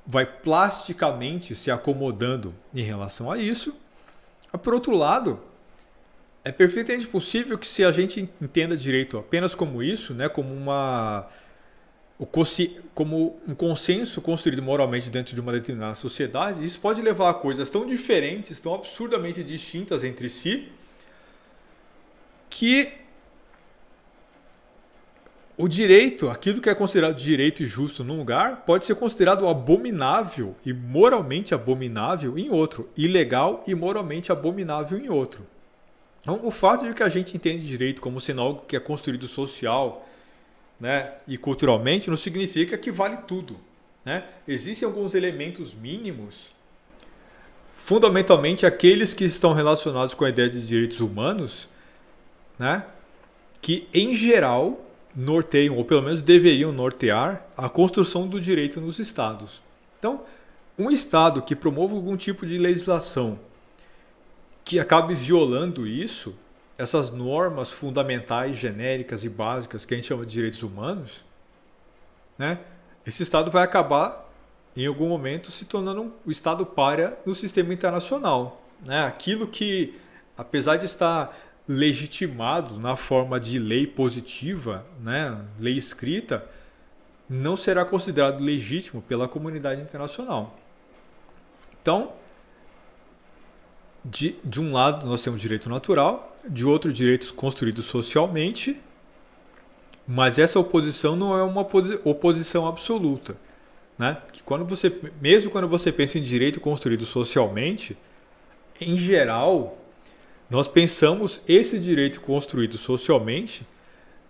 vai plasticamente se acomodando em relação a isso. Por outro lado, É perfeitamente possível que se a gente entenda direito apenas como isso, né, como um consenso construído moralmente dentro de uma determinada sociedade, isso pode levar a coisas tão diferentes, tão absurdamente distintas entre si, que o direito, aquilo que é considerado direito e justo num lugar, pode ser considerado abominável e moralmente abominável em outro, ilegal e moralmente abominável em outro. Então, o fato de que a gente entende direito como sendo algo que é construído social, né, e culturalmente, não significa que vale tudo. Né? Existem alguns elementos mínimos, fundamentalmente aqueles que estão relacionados com a ideia de direitos humanos, né, que em geral norteiam, ou pelo menos deveriam nortear, a construção do direito nos estados. Então, um estado que promova algum tipo de legislação que acabe violando isso, essas normas fundamentais, genéricas e básicas que a gente chama de direitos humanos, né, esse estado vai acabar, em algum momento, se tornando um estado pária no sistema internacional. Né? Aquilo que, apesar de estar legitimado na forma de lei positiva, né, lei escrita, não será considerado legítimo pela comunidade internacional. Então, de um lado nós temos direito natural, de outro direitos construídos socialmente, mas essa oposição não é uma oposição absoluta. Né? Que mesmo quando você pensa em direito construído socialmente, em geral, nós pensamos esse direito construído socialmente,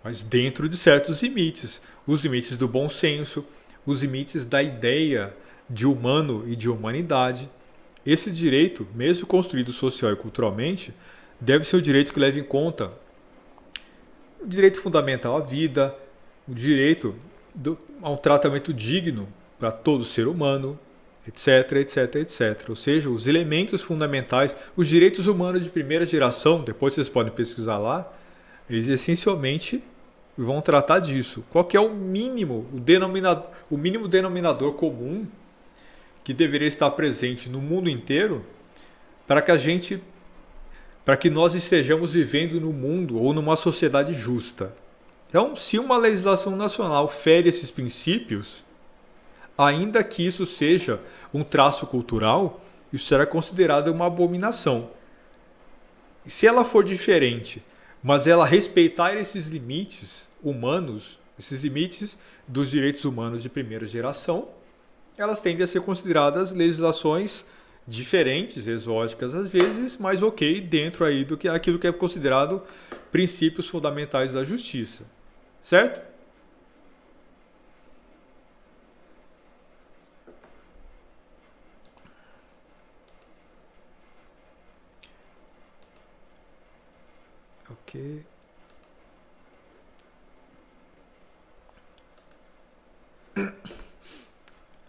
mas dentro de certos limites. Os limites do bom senso, os limites da ideia de humano e de humanidade. Esse direito, mesmo construído social e culturalmente, deve ser um direito que leve em conta o direito fundamental à vida, o direito a um tratamento digno para todo ser humano, etc, etc, etc. Ou seja, os elementos fundamentais, os direitos humanos de primeira geração, depois vocês podem pesquisar lá, eles essencialmente vão tratar disso. Qual que é o mínimo denominador comum que deveria estar presente no mundo inteiro para que nós estejamos vivendo no mundo ou numa sociedade justa. Então, se uma legislação nacional fere esses princípios, ainda que isso seja um traço cultural, isso será considerado uma abominação. E se ela for diferente, mas ela respeitar esses limites humanos, esses limites dos direitos humanos de primeira geração, elas tendem a ser consideradas legislações diferentes, exóticas às vezes, mas ok, dentro aí do que aquilo que é considerado princípios fundamentais da justiça. Certo? Ok.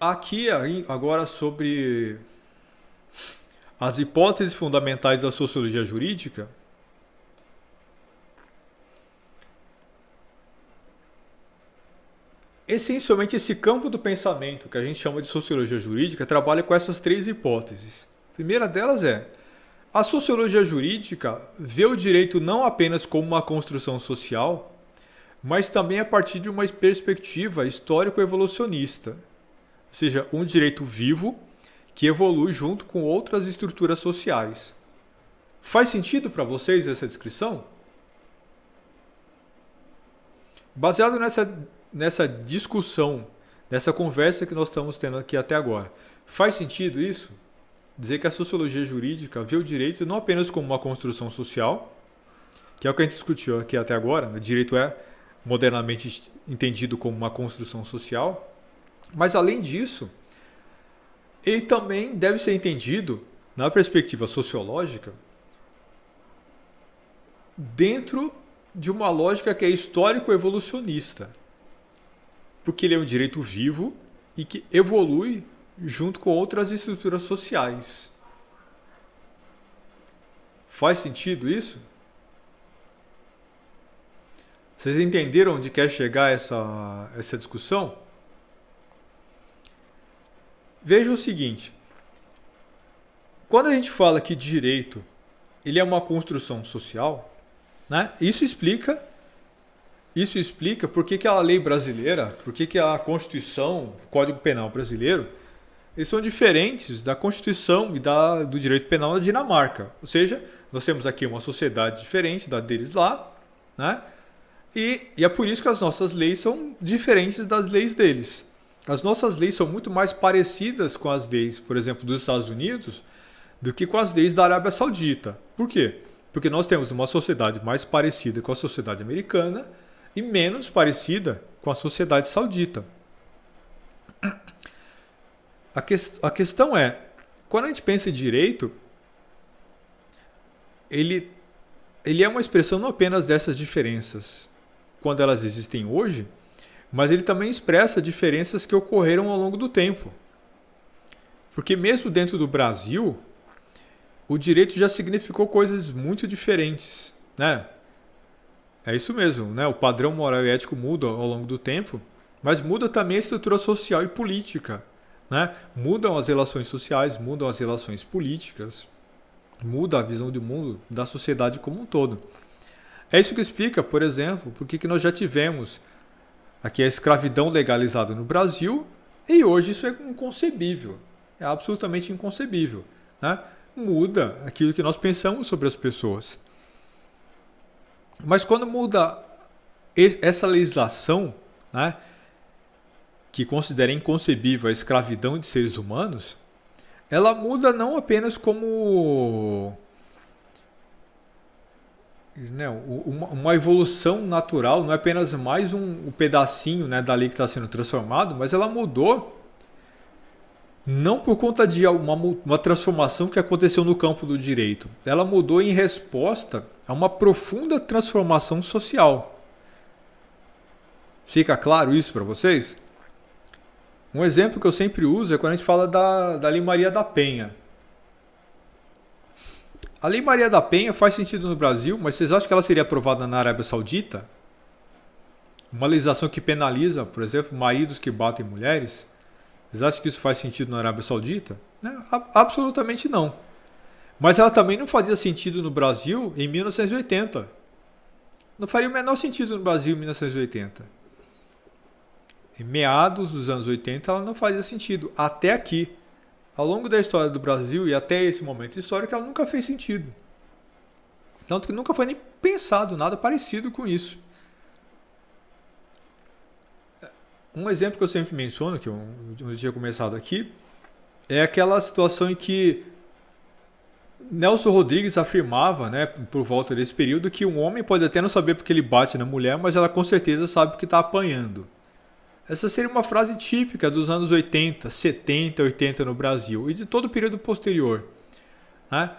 Aqui agora sobre as hipóteses fundamentais da sociologia jurídica. Essencialmente, esse campo do pensamento que a gente chama de sociologia jurídica trabalha com essas três hipóteses. A primeira delas é: a sociologia jurídica vê o direito não apenas como uma construção social, mas também a partir de uma perspectiva histórico-evolucionista, ou seja, um direito vivo que evolui junto com outras estruturas sociais. Faz sentido para vocês essa descrição? Baseado nessa discussão, nessa conversa que nós estamos tendo aqui até agora, faz sentido isso? Dizer que a sociologia jurídica vê o direito não apenas como uma construção social, que é o que a gente discutiu aqui até agora, o direito é modernamente entendido como uma construção social, mas além disso, ele também deve ser entendido, na perspectiva sociológica, dentro de uma lógica que é histórico-evolucionista, porque ele é um direito vivo e que evolui junto com outras estruturas sociais. Faz sentido isso? Vocês entenderam onde quer chegar essa discussão? Veja o seguinte: quando a gente fala que direito ele é uma construção social, né? Isso explica por que a lei brasileira, por que a Constituição, o Código Penal brasileiro, eles são diferentes da Constituição e do direito penal da Dinamarca. Ou seja, nós temos aqui uma sociedade diferente da deles lá, né? E é por isso que as nossas leis são diferentes das leis deles. As nossas leis são muito mais parecidas com as leis, por exemplo, dos Estados Unidos, do que com as leis da Arábia Saudita. Por quê? Porque nós temos uma sociedade mais parecida com a sociedade americana e menos parecida com a sociedade saudita. A questão é, quando a gente pensa em direito, ele é uma expressão não apenas dessas diferenças, quando elas existem hoje, mas ele também expressa diferenças que ocorreram ao longo do tempo. Porque mesmo dentro do Brasil, o direito já significou coisas muito diferentes, né? É isso mesmo, né? O padrão moral e ético muda ao longo do tempo, mas muda também a estrutura social e política, né? Mudam as relações sociais, mudam as relações políticas, muda a visão de mundo da sociedade como um todo. É isso que explica, por exemplo, por que nós já tivemos aqui a escravidão legalizada no Brasil e hoje isso é inconcebível, é absolutamente inconcebível, né? Muda aquilo que nós pensamos sobre as pessoas. Mas quando muda essa legislação, né, que considera inconcebível a escravidão de seres humanos, ela muda não apenas como, né, uma evolução natural, não é apenas mais um pedacinho, né, da lei que está sendo transformado, mas ela mudou não por conta de uma transformação que aconteceu no campo do direito. Ela mudou em resposta a uma profunda transformação social. Fica claro isso para vocês? Um exemplo que eu sempre uso é quando a gente fala da Lei Maria da Penha. A Lei Maria da Penha faz sentido no Brasil, mas vocês acham que ela seria aprovada na Arábia Saudita? Uma legislação que penaliza, por exemplo, maridos que batem mulheres? Vocês acham que isso faz sentido na Arábia Saudita? Absolutamente não. Mas ela também não fazia sentido no Brasil em 1980. Não faria o menor sentido no Brasil em 1980. Em meados dos anos 80 ela não fazia sentido. Até aqui. Ao longo da história do Brasil e até esse momento histórico ela nunca fez sentido. Tanto que nunca foi nem pensado nada parecido com isso. Um exemplo que eu sempre menciono, que eu tinha começado aqui, é aquela situação em que Nelson Rodrigues afirmava, né, por volta desse período, que um homem pode até não saber porque ele bate na mulher, mas ela com certeza sabe porque está apanhando. Essa seria uma frase típica dos anos 80, 70, 80 no Brasil e de todo o período posterior, né?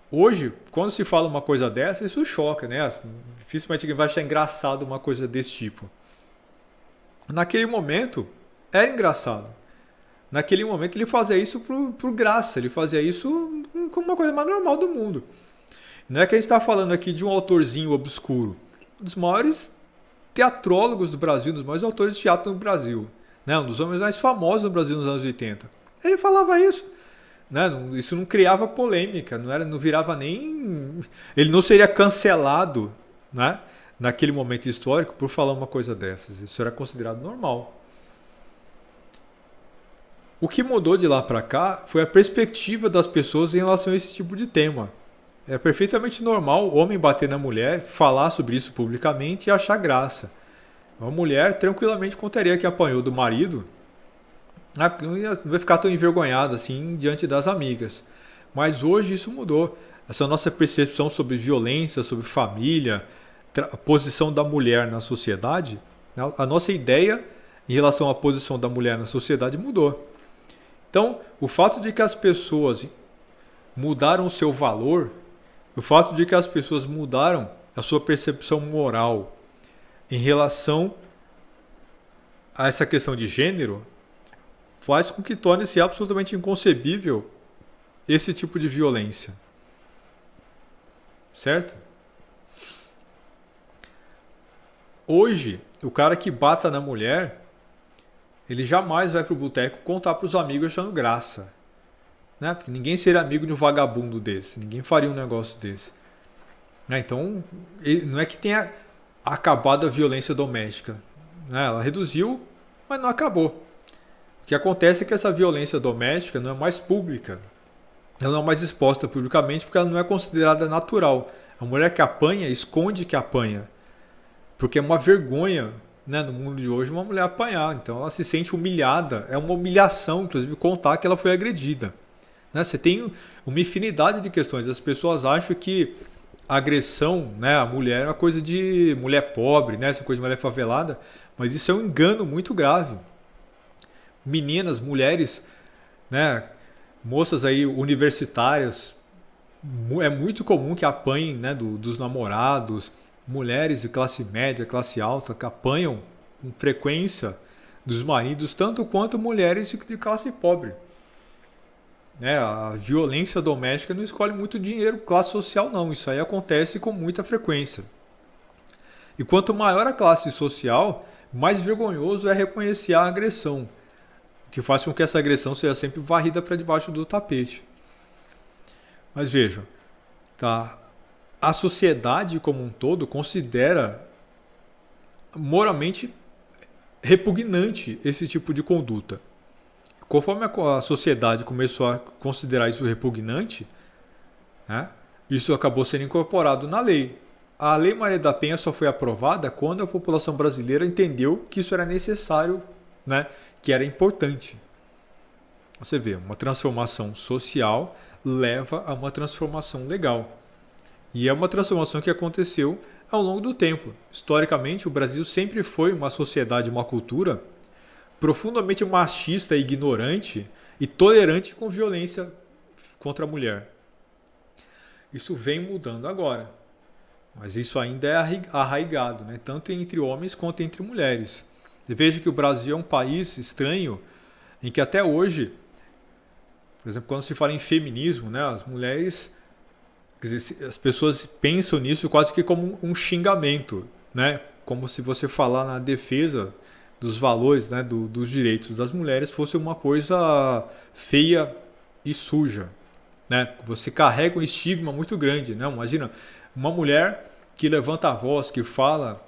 Hoje, quando se fala uma coisa dessa, isso choca, né? Dificilmente alguém vai achar engraçado uma coisa desse tipo. Naquele momento, era engraçado. Naquele momento, ele fazia isso por graça. Ele fazia isso como uma coisa mais normal do mundo. Não é que a gente está falando aqui de um autorzinho obscuro. Um dos maiores teatrólogos do Brasil, um dos maiores autores de teatro no Brasil. Né? Um dos homens mais famosos no Brasil nos anos 80. Ele falava isso. Né? Isso não criava polêmica. Não virava nem... Ele não seria cancelado, né? Naquele momento histórico por falar uma coisa dessas. Isso era considerado normal. O que mudou de lá para cá foi a perspectiva das pessoas em relação a esse tipo de tema. É perfeitamente normal o homem bater na mulher, falar sobre isso publicamente e achar graça. Uma mulher tranquilamente contaria que apanhou do marido, não vai ficar tão envergonhada assim diante das amigas. Mas hoje isso mudou. Essa nossa percepção sobre violência, sobre família, a posição da mulher na sociedade, a nossa ideia em relação à posição da mulher na sociedade mudou. Então, o fato de que as pessoas mudaram o seu valor, o fato de que as pessoas mudaram a sua percepção moral em relação a essa questão de gênero, faz com que torne-se absolutamente inconcebível esse tipo de violência. Certo? Hoje, o cara que bata na mulher, ele jamais vai pro boteco contar pros amigos achando graça. né? Porque ninguém seria amigo de um vagabundo desse, ninguém faria um negócio desse. Né? Então, não é que tenha acabado a violência doméstica, né? Ela reduziu, mas não acabou. O que acontece é que essa violência doméstica não é mais pública, ela não é mais exposta publicamente porque ela não é considerada natural. A mulher que apanha esconde que apanha, porque é uma vergonha, né, no mundo de hoje uma mulher apanhar. Então ela se sente humilhada, é uma humilhação, inclusive, contar que ela foi agredida. Né? Você tem uma infinidade de questões. As pessoas acham que a agressão, né, a mulher é uma coisa de mulher pobre, né, essa coisa de mulher favelada, mas isso é um engano muito grave. Meninas, mulheres, né, moças aí universitárias, é muito comum que apanhem, né, dos namorados, mulheres de classe média, classe alta, que apanham com frequência dos maridos, tanto quanto mulheres de classe pobre. Né, a violência doméstica não escolhe muito dinheiro, classe social não, isso aí acontece com muita frequência. E quanto maior a classe social, mais vergonhoso é reconhecer a agressão, o que faz com que essa agressão seja sempre varrida para debaixo do tapete. Mas vejam, tá? A sociedade como um todo considera moralmente repugnante esse tipo de conduta. Conforme a sociedade começou a considerar isso repugnante, né, isso acabou sendo incorporado na lei. A Lei Maria da Penha só foi aprovada quando a população brasileira entendeu que isso era necessário, né, que era importante. Você vê, uma transformação social leva a uma transformação legal. E é uma transformação que aconteceu ao longo do tempo. Historicamente, o Brasil sempre foi uma sociedade, uma cultura profundamente machista, ignorante e tolerante com violência contra a mulher. Isso vem mudando agora, mas isso ainda é arraigado, né? Tanto entre homens quanto entre mulheres. Você veja que o Brasil é um país estranho em que até hoje, por exemplo, quando se fala em feminismo, né, as mulheres, quer dizer, as pessoas pensam nisso quase que como um xingamento, né? Como se você falar na defesa dos valores, né, dos direitos das mulheres fosse uma coisa feia e suja, né? Você carrega um estigma muito grande, né? Imagina uma mulher que levanta a voz, que fala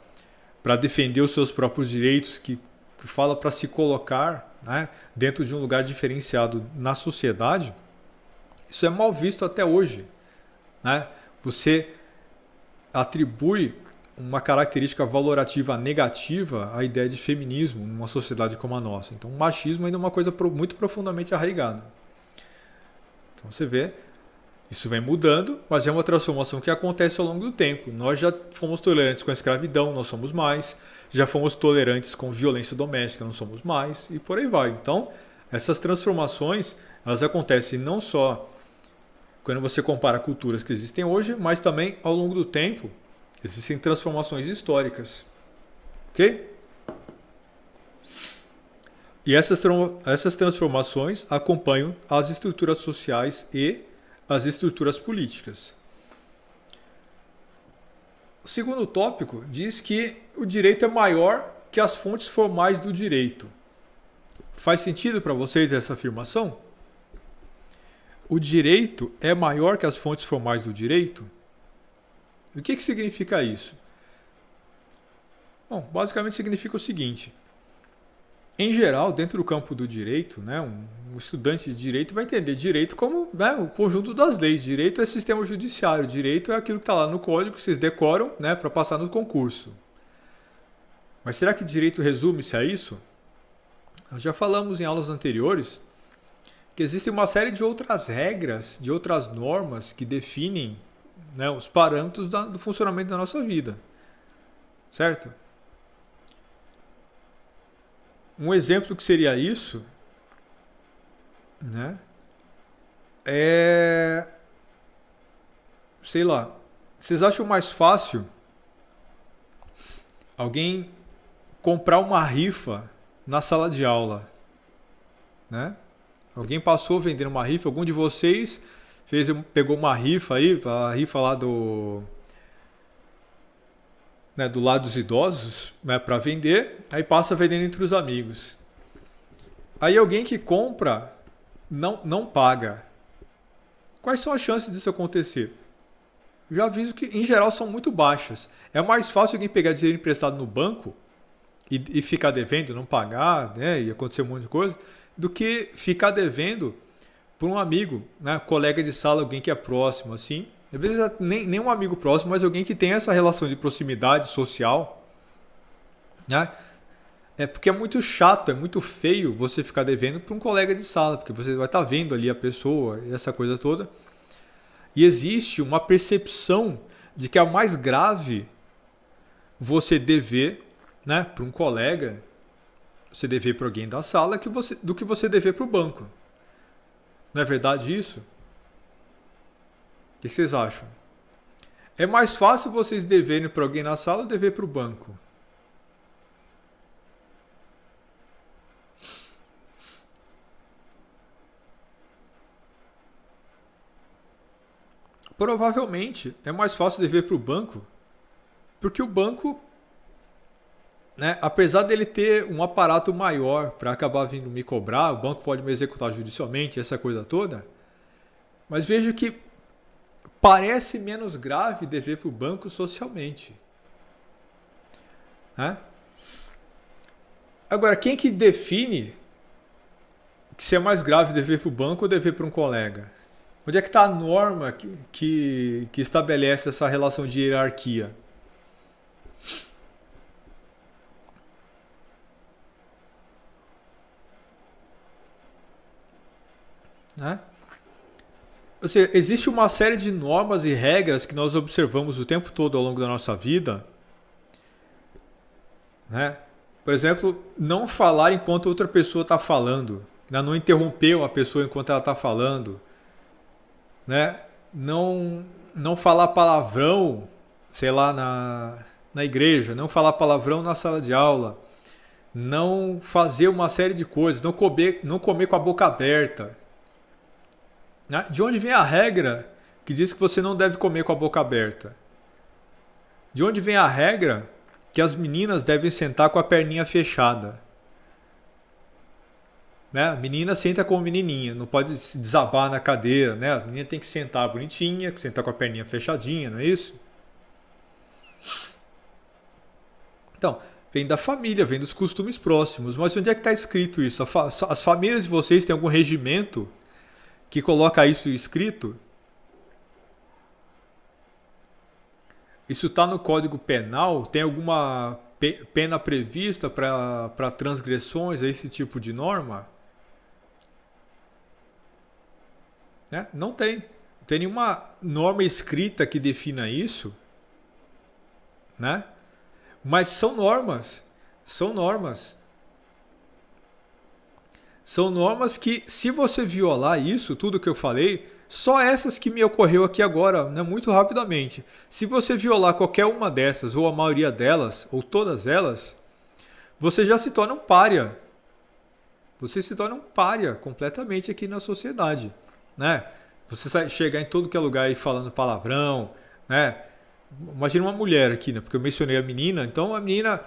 para defender os seus próprios direitos, que fala para se colocar, né, dentro de um lugar diferenciado na sociedade. Isso é mal visto até hoje, né? Você atribui uma característica valorativa negativa à ideia de feminismo numa sociedade como a nossa. Então, o machismo ainda é uma coisa muito profundamente arraigada. Então, você vê, isso vem mudando, mas é uma transformação que acontece ao longo do tempo. Nós já fomos tolerantes com a escravidão, não somos mais. Já fomos tolerantes com violência doméstica, não somos mais. E por aí vai. Então, essas transformações, elas acontecem não só quando você compara culturas que existem hoje, mas também ao longo do tempo. Existem transformações históricas. Ok? E essas transformações acompanham as estruturas sociais e as estruturas políticas. O segundo tópico diz que o direito é maior que as fontes formais do direito. Faz sentido para vocês essa afirmação? O direito é maior que as fontes formais do direito? O que significa isso? Bom, basicamente significa o seguinte. Em geral, dentro do campo do direito, né, um estudante de direito vai entender direito como, né, o conjunto das leis. Direito é sistema judiciário. Direito é aquilo que está lá no código que vocês decoram, né, para passar no concurso. Mas será que direito resume-se a isso? Nós já falamos em aulas anteriores que existe uma série de outras regras, de outras normas que definem, né, os parâmetros do funcionamento da nossa vida. Certo? Um exemplo que seria isso, né, é, sei lá, vocês acham mais fácil alguém comprar uma rifa na sala de aula, né? Alguém passou vendendo uma rifa, algum de vocês pegou uma rifa aí, a rifa lá do lado dos idosos, né, para vender, aí passa vendendo entre os amigos. Aí alguém que compra não paga. Quais são as chances disso acontecer? Já aviso que, em geral, são muito baixas. É mais fácil alguém pegar dinheiro emprestado no banco e ficar devendo, não pagar, né, e acontecer um monte de coisa, do que ficar devendo por um amigo, né, colega de sala, alguém que é próximo, assim. Às vezes nem um amigo próximo, mas alguém que tem essa relação de proximidade social, né? É porque é muito chato, é muito feio você ficar devendo para um colega de sala, porque você vai estar vendo ali a pessoa e essa coisa toda. E existe uma percepção de que é mais grave você dever, né, para um colega, você dever para alguém da sala do que você dever para o banco. Não é verdade isso? O que vocês acham? É mais fácil vocês deverem para alguém na sala ou dever para o banco? Provavelmente é mais fácil dever para o banco, porque o banco, né, apesar dele ter um aparato maior para acabar vindo me cobrar, o banco pode me executar judicialmente, essa coisa toda, mas vejo que parece menos grave dever para o banco socialmente. Né? Agora, quem que define se é mais grave dever para o banco ou dever para um colega? Onde é que está a norma que estabelece essa relação de hierarquia? Né? Ou seja, existe uma série de normas e regras que nós observamos o tempo todo ao longo da nossa vida. Né? Por exemplo, não falar enquanto outra pessoa está falando. Né? Não interromper uma pessoa enquanto ela está falando. Né? Não falar palavrão, sei lá, na igreja. Não falar palavrão na sala de aula. Não fazer uma série de coisas. Não comer com a boca aberta. Né? De onde vem a regra que diz que você não deve comer com a boca aberta? De onde vem a regra que as meninas devem sentar com a perninha fechada? Né? A menina senta como menininha, não pode se desabar na cadeira. Né? A menina tem que sentar bonitinha, sentar com a perninha fechadinha, não é isso? Então, vem da família, vem dos costumes próximos. Mas onde é que está escrito isso? As famílias de vocês têm algum regimento que coloca isso escrito? Isso está no Código Penal? Tem alguma pena prevista para transgressões a esse tipo de norma? Né? Não tem. Não tem nenhuma norma escrita que defina isso. Né? Mas são normas. São normas. São normas que, se você violar isso, tudo que eu falei, só essas que me ocorreu aqui agora, né, muito rapidamente. Se você violar qualquer uma dessas, ou a maioria delas, ou todas elas, você já se torna um pária. Você se torna um pária completamente aqui na sociedade. Né? Você chegar em todo que é lugar aí falando palavrão. Né? Imagina uma mulher aqui, né? Porque eu mencionei a menina. Então a menina,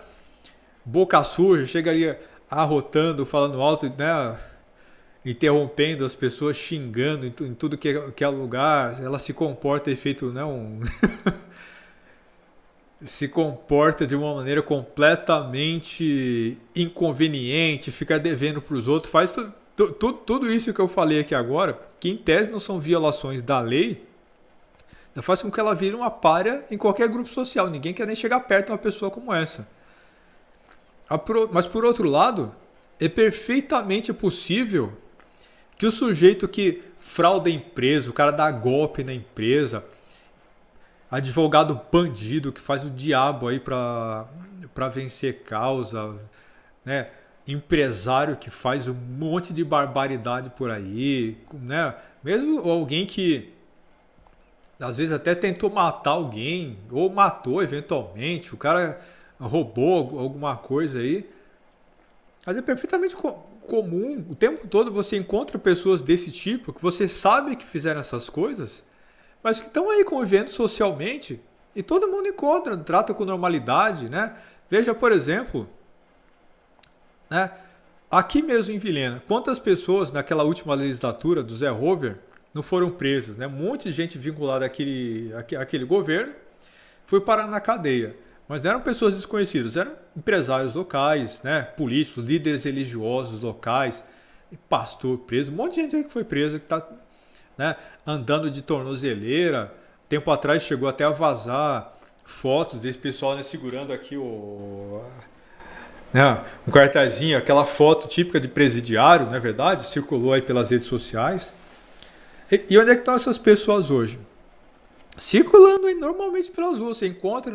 boca suja, chegaria arrotando, falando alto, né? Interrompendo as pessoas, xingando em tudo que é lugar. Ela se comporta efeito, né? Se comporta de uma maneira completamente inconveniente, fica devendo para os outros, faz tudo isso que eu falei aqui agora, que em tese não são violações da lei, faz com que ela vire uma pária em qualquer grupo social. Ninguém quer nem chegar perto de uma pessoa como essa. Mas por outro lado, é perfeitamente possível que o sujeito que frauda a empresa, o cara dá golpe na empresa, advogado bandido que faz o diabo aí para vencer causa, né? Empresário que faz um monte de barbaridade por aí, né? Mesmo alguém que às vezes até tentou matar alguém ou matou eventualmente, o cara roubou alguma coisa aí. Mas é perfeitamente comum, o tempo todo você encontra pessoas desse tipo que você sabe que fizeram essas coisas, mas que estão aí convivendo socialmente e todo mundo encontra, trata com normalidade, né? Veja, por exemplo, né, aqui mesmo em Vilhena, quantas pessoas naquela última legislatura do Zé Rover, não foram presos, né? Um monte de gente vinculada àquele governo foi parar na cadeia. Mas não eram pessoas desconhecidas, eram empresários locais, né? Políticos, líderes religiosos locais, pastor preso, um monte de gente que foi presa, que está, né, andando de tornozeleira. Tempo atrás chegou até a vazar fotos desse pessoal, né, segurando aqui né, um cartazinho, aquela foto típica de presidiário, não é verdade? Circulou aí pelas redes sociais. E onde é que estão essas pessoas hoje? Circulando aí normalmente pelas ruas. Você encontra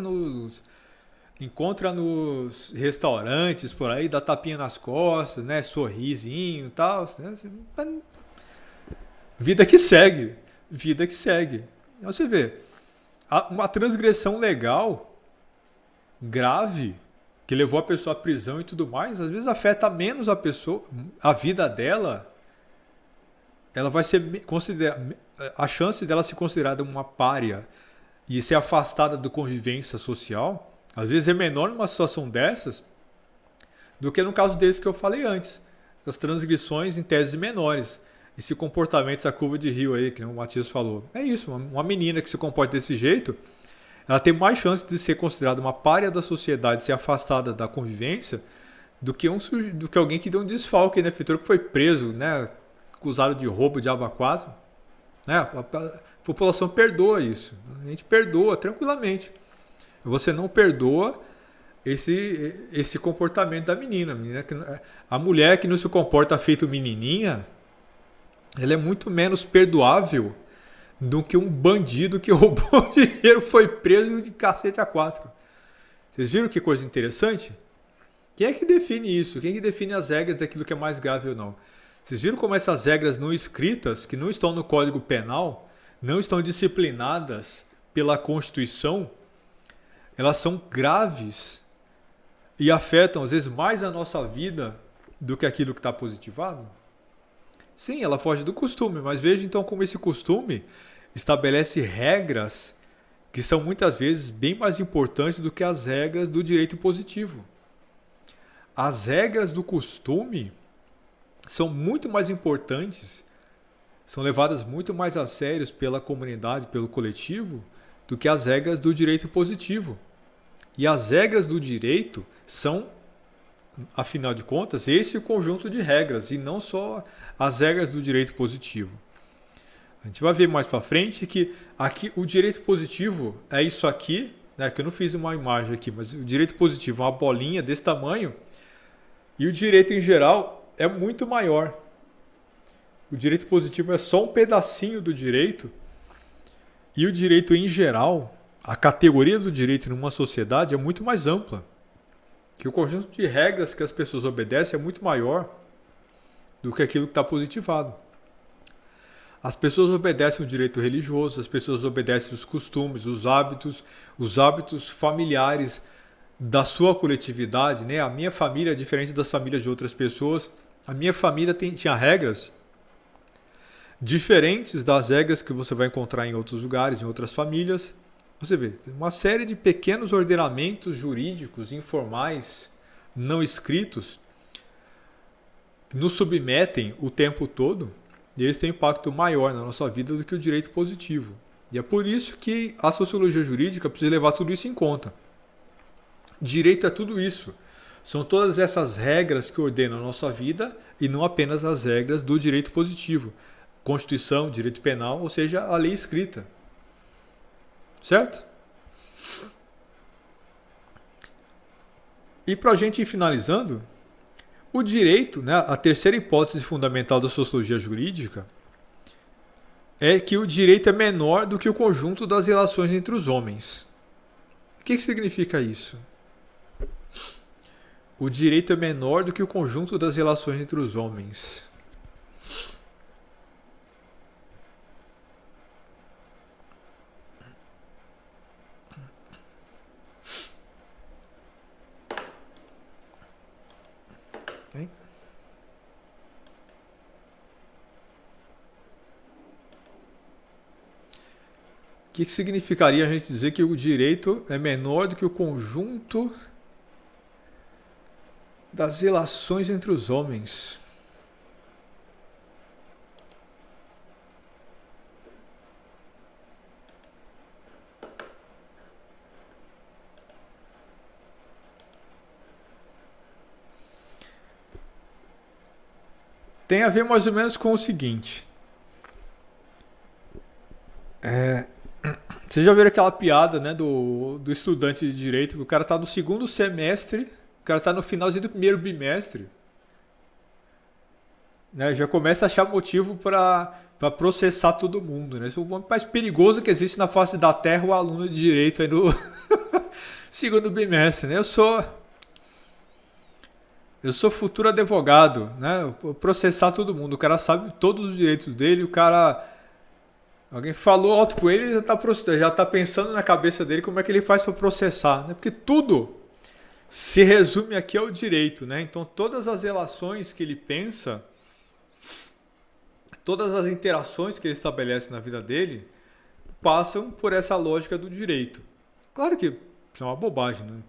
nos restaurantes por aí, dá tapinha nas costas, né? Sorrisinho e tal. Né? Vida que segue. Vida que segue. Então você vê, uma transgressão legal grave que levou a pessoa à prisão e tudo mais, às vezes afeta menos a pessoa, a vida dela. Ela vai ser a chance dela ser considerada uma pária e ser afastada da convivência social, às vezes é menor numa situação dessas do que no caso desses que eu falei antes, das transgressões em teses menores. Esse comportamento, essa curva de rio aí, que o Matias falou. É isso, uma menina que se comporta desse jeito, ela tem mais chance de ser considerada uma pária da sociedade, ser afastada da convivência, do que alguém que deu um desfalque, né? Que foi preso, né? Acusado de roubo de aba 4. Né? A população perdoa isso. A gente perdoa tranquilamente. Você não perdoa esse comportamento da menina. A mulher que não se comporta feito menininha, ela é muito menos perdoável do que um bandido que roubou dinheiro, foi preso de cacete a 4. Vocês viram que coisa interessante? Quem é que define isso? Quem é que define as regras daquilo que é mais grave ou não? Vocês viram como essas regras não escritas, que não estão no Código Penal, não estão disciplinadas pela Constituição, elas são graves e afetam, às vezes, mais a nossa vida do que aquilo que está positivado? Sim, ela foge do costume, mas veja então como esse costume estabelece regras que são muitas vezes bem mais importantes do que as regras do direito positivo. As regras do costume são muito mais importantes, são levadas muito mais a sério pela comunidade, pelo coletivo, do que as regras do direito positivo. E as regras do direito são, afinal de contas, esse conjunto de regras, e não só as regras do direito positivo. A gente vai ver mais para frente que aqui o direito positivo é isso aqui, né, que eu não fiz uma imagem aqui, mas o direito positivo é uma bolinha desse tamanho, e o direito em geral é muito maior. O direito positivo é só um pedacinho do direito, e o direito em geral, a categoria do direito numa sociedade é muito mais ampla. Que o conjunto de regras que as pessoas obedecem é muito maior do que aquilo que está positivado. As pessoas obedecem o direito religioso, as pessoas obedecem os costumes, os hábitos familiares da sua coletividade, né? A minha família é diferente das famílias de outras pessoas. A minha família tinha regras diferentes das regras que você vai encontrar em outros lugares, em outras famílias. Você vê, uma série de pequenos ordenamentos jurídicos, informais, não escritos, nos submetem o tempo todo, e eles têm um impacto maior na nossa vida do que o direito positivo. E é por isso que a sociologia jurídica precisa levar tudo isso em conta. Direito é tudo isso. São todas essas regras que ordenam a nossa vida e não apenas as regras do direito positivo. Constituição, direito penal, ou seja, a lei escrita. Certo? E para a gente ir finalizando, o direito, né, a terceira hipótese fundamental da sociologia jurídica é que o direito é menor do que o conjunto das relações entre os homens. O que significa isso? O direito é menor do que o conjunto das relações entre os homens. O que significaria a gente dizer que o direito é menor do que o conjunto das relações entre os homens? Tem a ver mais ou menos com o seguinte. Vocês já viram aquela piada, né, do estudante de direito, que o cara tá no segundo semestre, o cara tá no finalzinho do primeiro bimestre, né, já começa a achar motivo para processar todo mundo, né? Esse é o momento mais perigoso que existe na face da Terra, o aluno de direito aí no segundo bimestre, né? Eu sou futuro advogado, né? Eu vou processar todo mundo. O cara sabe todos os direitos dele, o cara. Alguém falou alto com ele e já tá pensando na cabeça dele como é que ele faz para processar, né? Porque tudo se resume aqui ao direito, né? Então todas as relações que ele pensa, todas as interações que ele estabelece na vida dele, passam por essa lógica do direito. Claro que isso é uma bobagem, né?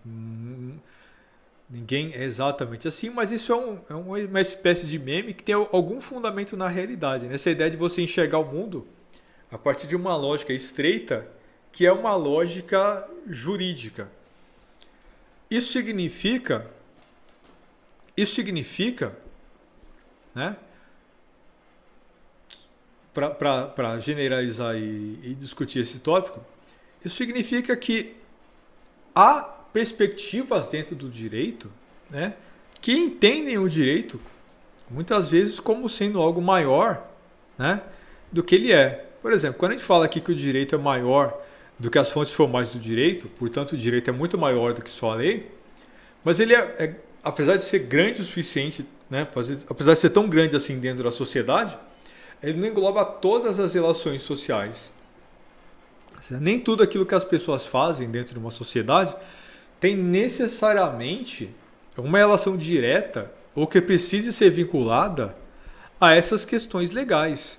Ninguém é exatamente assim, mas isso é uma espécie de meme que tem algum fundamento na realidade, né? Essa ideia de você enxergar o mundo a partir de uma lógica estreita, que é uma lógica jurídica. Isso significa, né, para generalizar e discutir esse tópico, isso significa que há perspectivas dentro do direito, né, que entendem o direito muitas vezes como sendo algo maior, né, do que ele é. Por exemplo, quando a gente fala aqui que o direito é maior do que as fontes formais do direito, portanto o direito é muito maior do que só a lei, mas ele apesar de ser grande o suficiente, né, apesar de ser tão grande assim dentro da sociedade, ele não engloba todas as relações sociais. Nem tudo aquilo que as pessoas fazem dentro de uma sociedade tem necessariamente uma relação direta ou que precise ser vinculada a essas questões legais.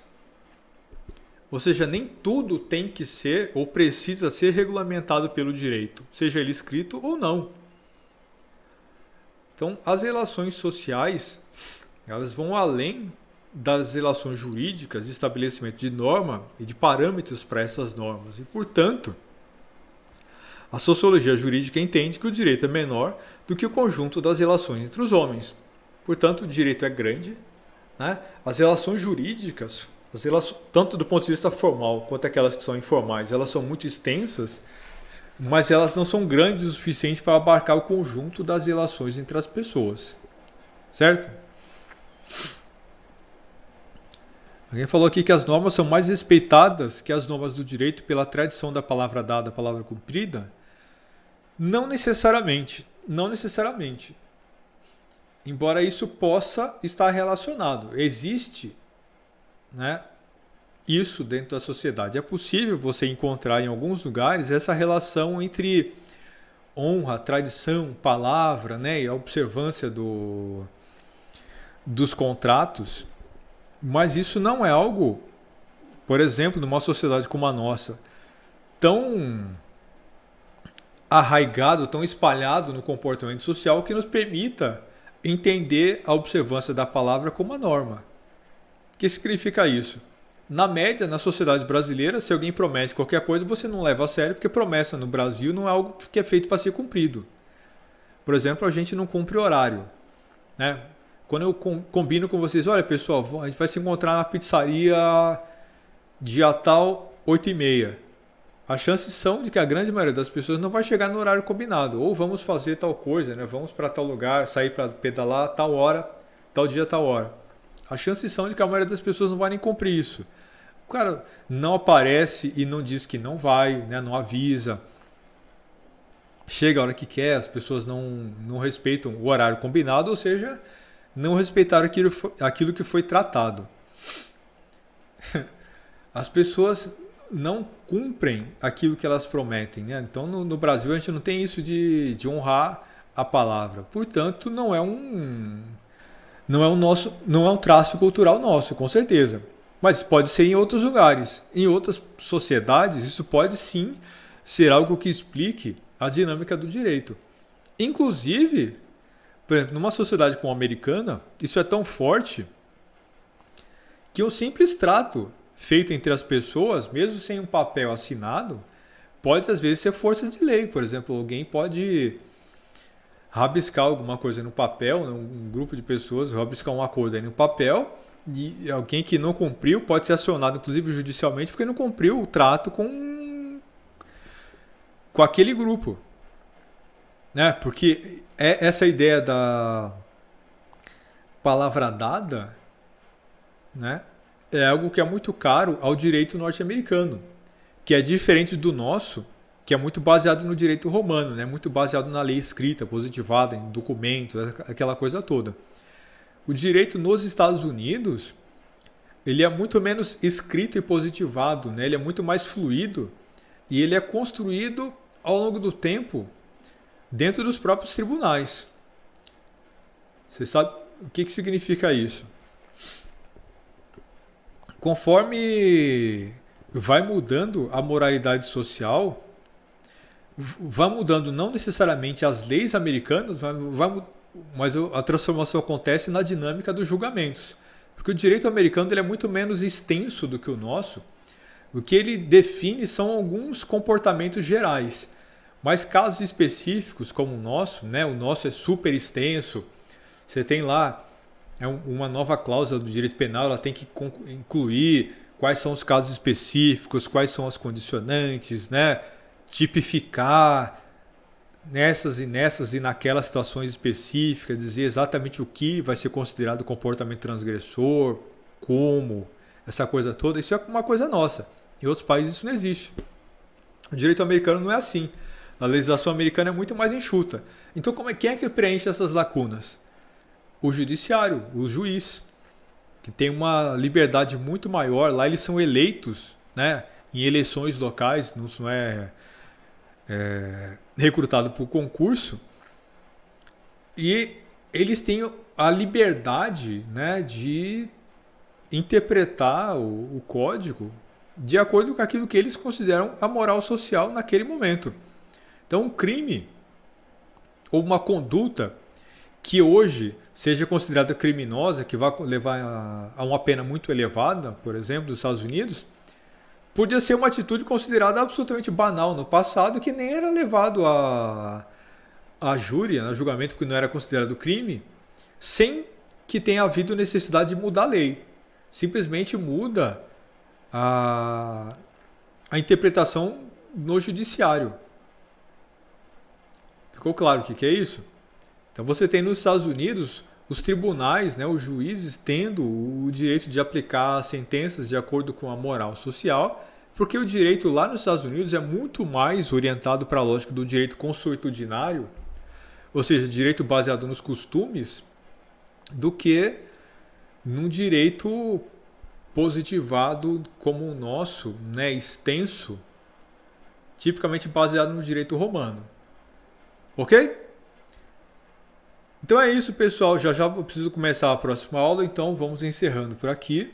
Ou seja, nem tudo tem que ser ou precisa ser regulamentado pelo direito, seja ele escrito ou não. Então, as relações sociais, elas vão além das relações jurídicas, de estabelecimento de norma e de parâmetros para essas normas. E, portanto, a sociologia jurídica entende que o direito é menor do que o conjunto das relações entre os homens. Portanto, o direito é grande, né? As relações jurídicas, tanto do ponto de vista formal quanto aquelas que são informais, elas são muito extensas, mas elas não são grandes o suficiente para abarcar o conjunto das relações entre as pessoas. Certo? Alguém falou aqui que as normas são mais respeitadas que as normas do direito pela tradição da palavra dada, palavra cumprida? Não necessariamente. Não necessariamente. Embora isso possa estar relacionado. Existe, né, isso dentro da sociedade. É possível você encontrar em alguns lugares essa relação entre honra, tradição, palavra, né, e a observância dos contratos, mas isso não é algo, por exemplo, numa sociedade como a nossa, tão arraigado, tão espalhado no comportamento social que nos permita entender a observância da palavra como a norma. O que significa isso? Na média, na sociedade brasileira, se alguém promete qualquer coisa, você não leva a sério, porque promessa no Brasil não é algo que é feito para ser cumprido. Por exemplo, a gente não cumpre horário, né? Quando eu combino com vocês, olha pessoal, a gente vai se encontrar na pizzaria dia tal, 8h30. As chances são de que a grande maioria das pessoas não vai chegar no horário combinado. Ou vamos fazer tal coisa, né? Vamos para tal lugar, sair para pedalar tal hora, tal dia, tal hora. As chances são de que a maioria das pessoas não vai nem cumprir isso. O cara não aparece e não diz que não vai, né? Não avisa. Chega a hora que quer, as pessoas não respeitam o horário combinado, ou seja, não respeitaram aquilo que foi tratado. As pessoas não cumprem aquilo que elas prometem, né? Então no Brasil a gente não tem isso de honrar a palavra. Portanto, não é um traço cultural nosso, com certeza. Mas pode ser em outros lugares. Em outras sociedades, isso pode sim ser algo que explique a dinâmica do direito. Inclusive, por exemplo, numa sociedade como a americana, isso é tão forte que um simples trato feito entre as pessoas, mesmo sem um papel assinado, pode às vezes ser força de lei. Por exemplo, alguém pode rabiscar alguma coisa no papel, né? Um grupo de pessoas rabiscar um acordo aí no papel E alguém que não cumpriu pode ser acionado, inclusive judicialmente, porque não cumpriu o trato com aquele grupo. Né? Porque essa ideia da palavra dada, né, é algo que é muito caro ao direito norte-americano, que é diferente do nosso, que é muito baseado no direito romano, né, muito baseado na lei escrita, positivada, em documentos, aquela coisa toda. O direito nos Estados Unidos, ele é muito menos escrito e positivado, né, ele é muito mais fluido e ele é construído ao longo do tempo dentro dos próprios tribunais. Você sabe o que significa isso? Conforme vai mudando a moralidade social, vai mudando não necessariamente as leis americanas, mas a transformação acontece na dinâmica dos julgamentos. Porque o direito americano ele é muito menos extenso do que o nosso. O que ele define são alguns comportamentos gerais. Mas casos específicos como o nosso, né? O nosso é super extenso. Você tem lá uma nova cláusula do direito penal, ela tem que incluir quais são os casos específicos, quais são as condicionantes, né? Tipificar nessas e naquelas situações específicas, dizer exatamente o que vai ser considerado comportamento transgressor, como, essa coisa toda. Isso é uma coisa nossa. Em outros países isso não existe. O direito americano não é assim. A legislação americana é muito mais enxuta. Então, quem é que preenche essas lacunas? O judiciário, o juiz, que tem uma liberdade muito maior. Lá eles são eleitos, né, em eleições locais, não é recrutado por concurso. E eles têm a liberdade, né, de interpretar o código de acordo com aquilo que eles consideram a moral social naquele momento. Então, um crime ou uma conduta que hoje seja considerada criminosa, que vai levar a uma pena muito elevada, por exemplo, dos Estados Unidos, podia ser uma atitude considerada absolutamente banal no passado, que nem era levado a júri, a julgamento, porque não era considerado crime, sem que tenha havido necessidade de mudar a lei. Simplesmente muda a interpretação no judiciário. Ficou claro o que é isso? Então você tem nos Estados Unidos os tribunais, né, os juízes tendo o direito de aplicar sentenças de acordo com a moral social, porque o direito lá nos Estados Unidos é muito mais orientado para a lógica do direito consuetudinário, ou seja, direito baseado nos costumes, do que num direito positivado como o nosso, né, extenso, tipicamente baseado no direito romano. Ok? Então é isso, pessoal. Já eu preciso começar a próxima aula, então vamos encerrando por aqui.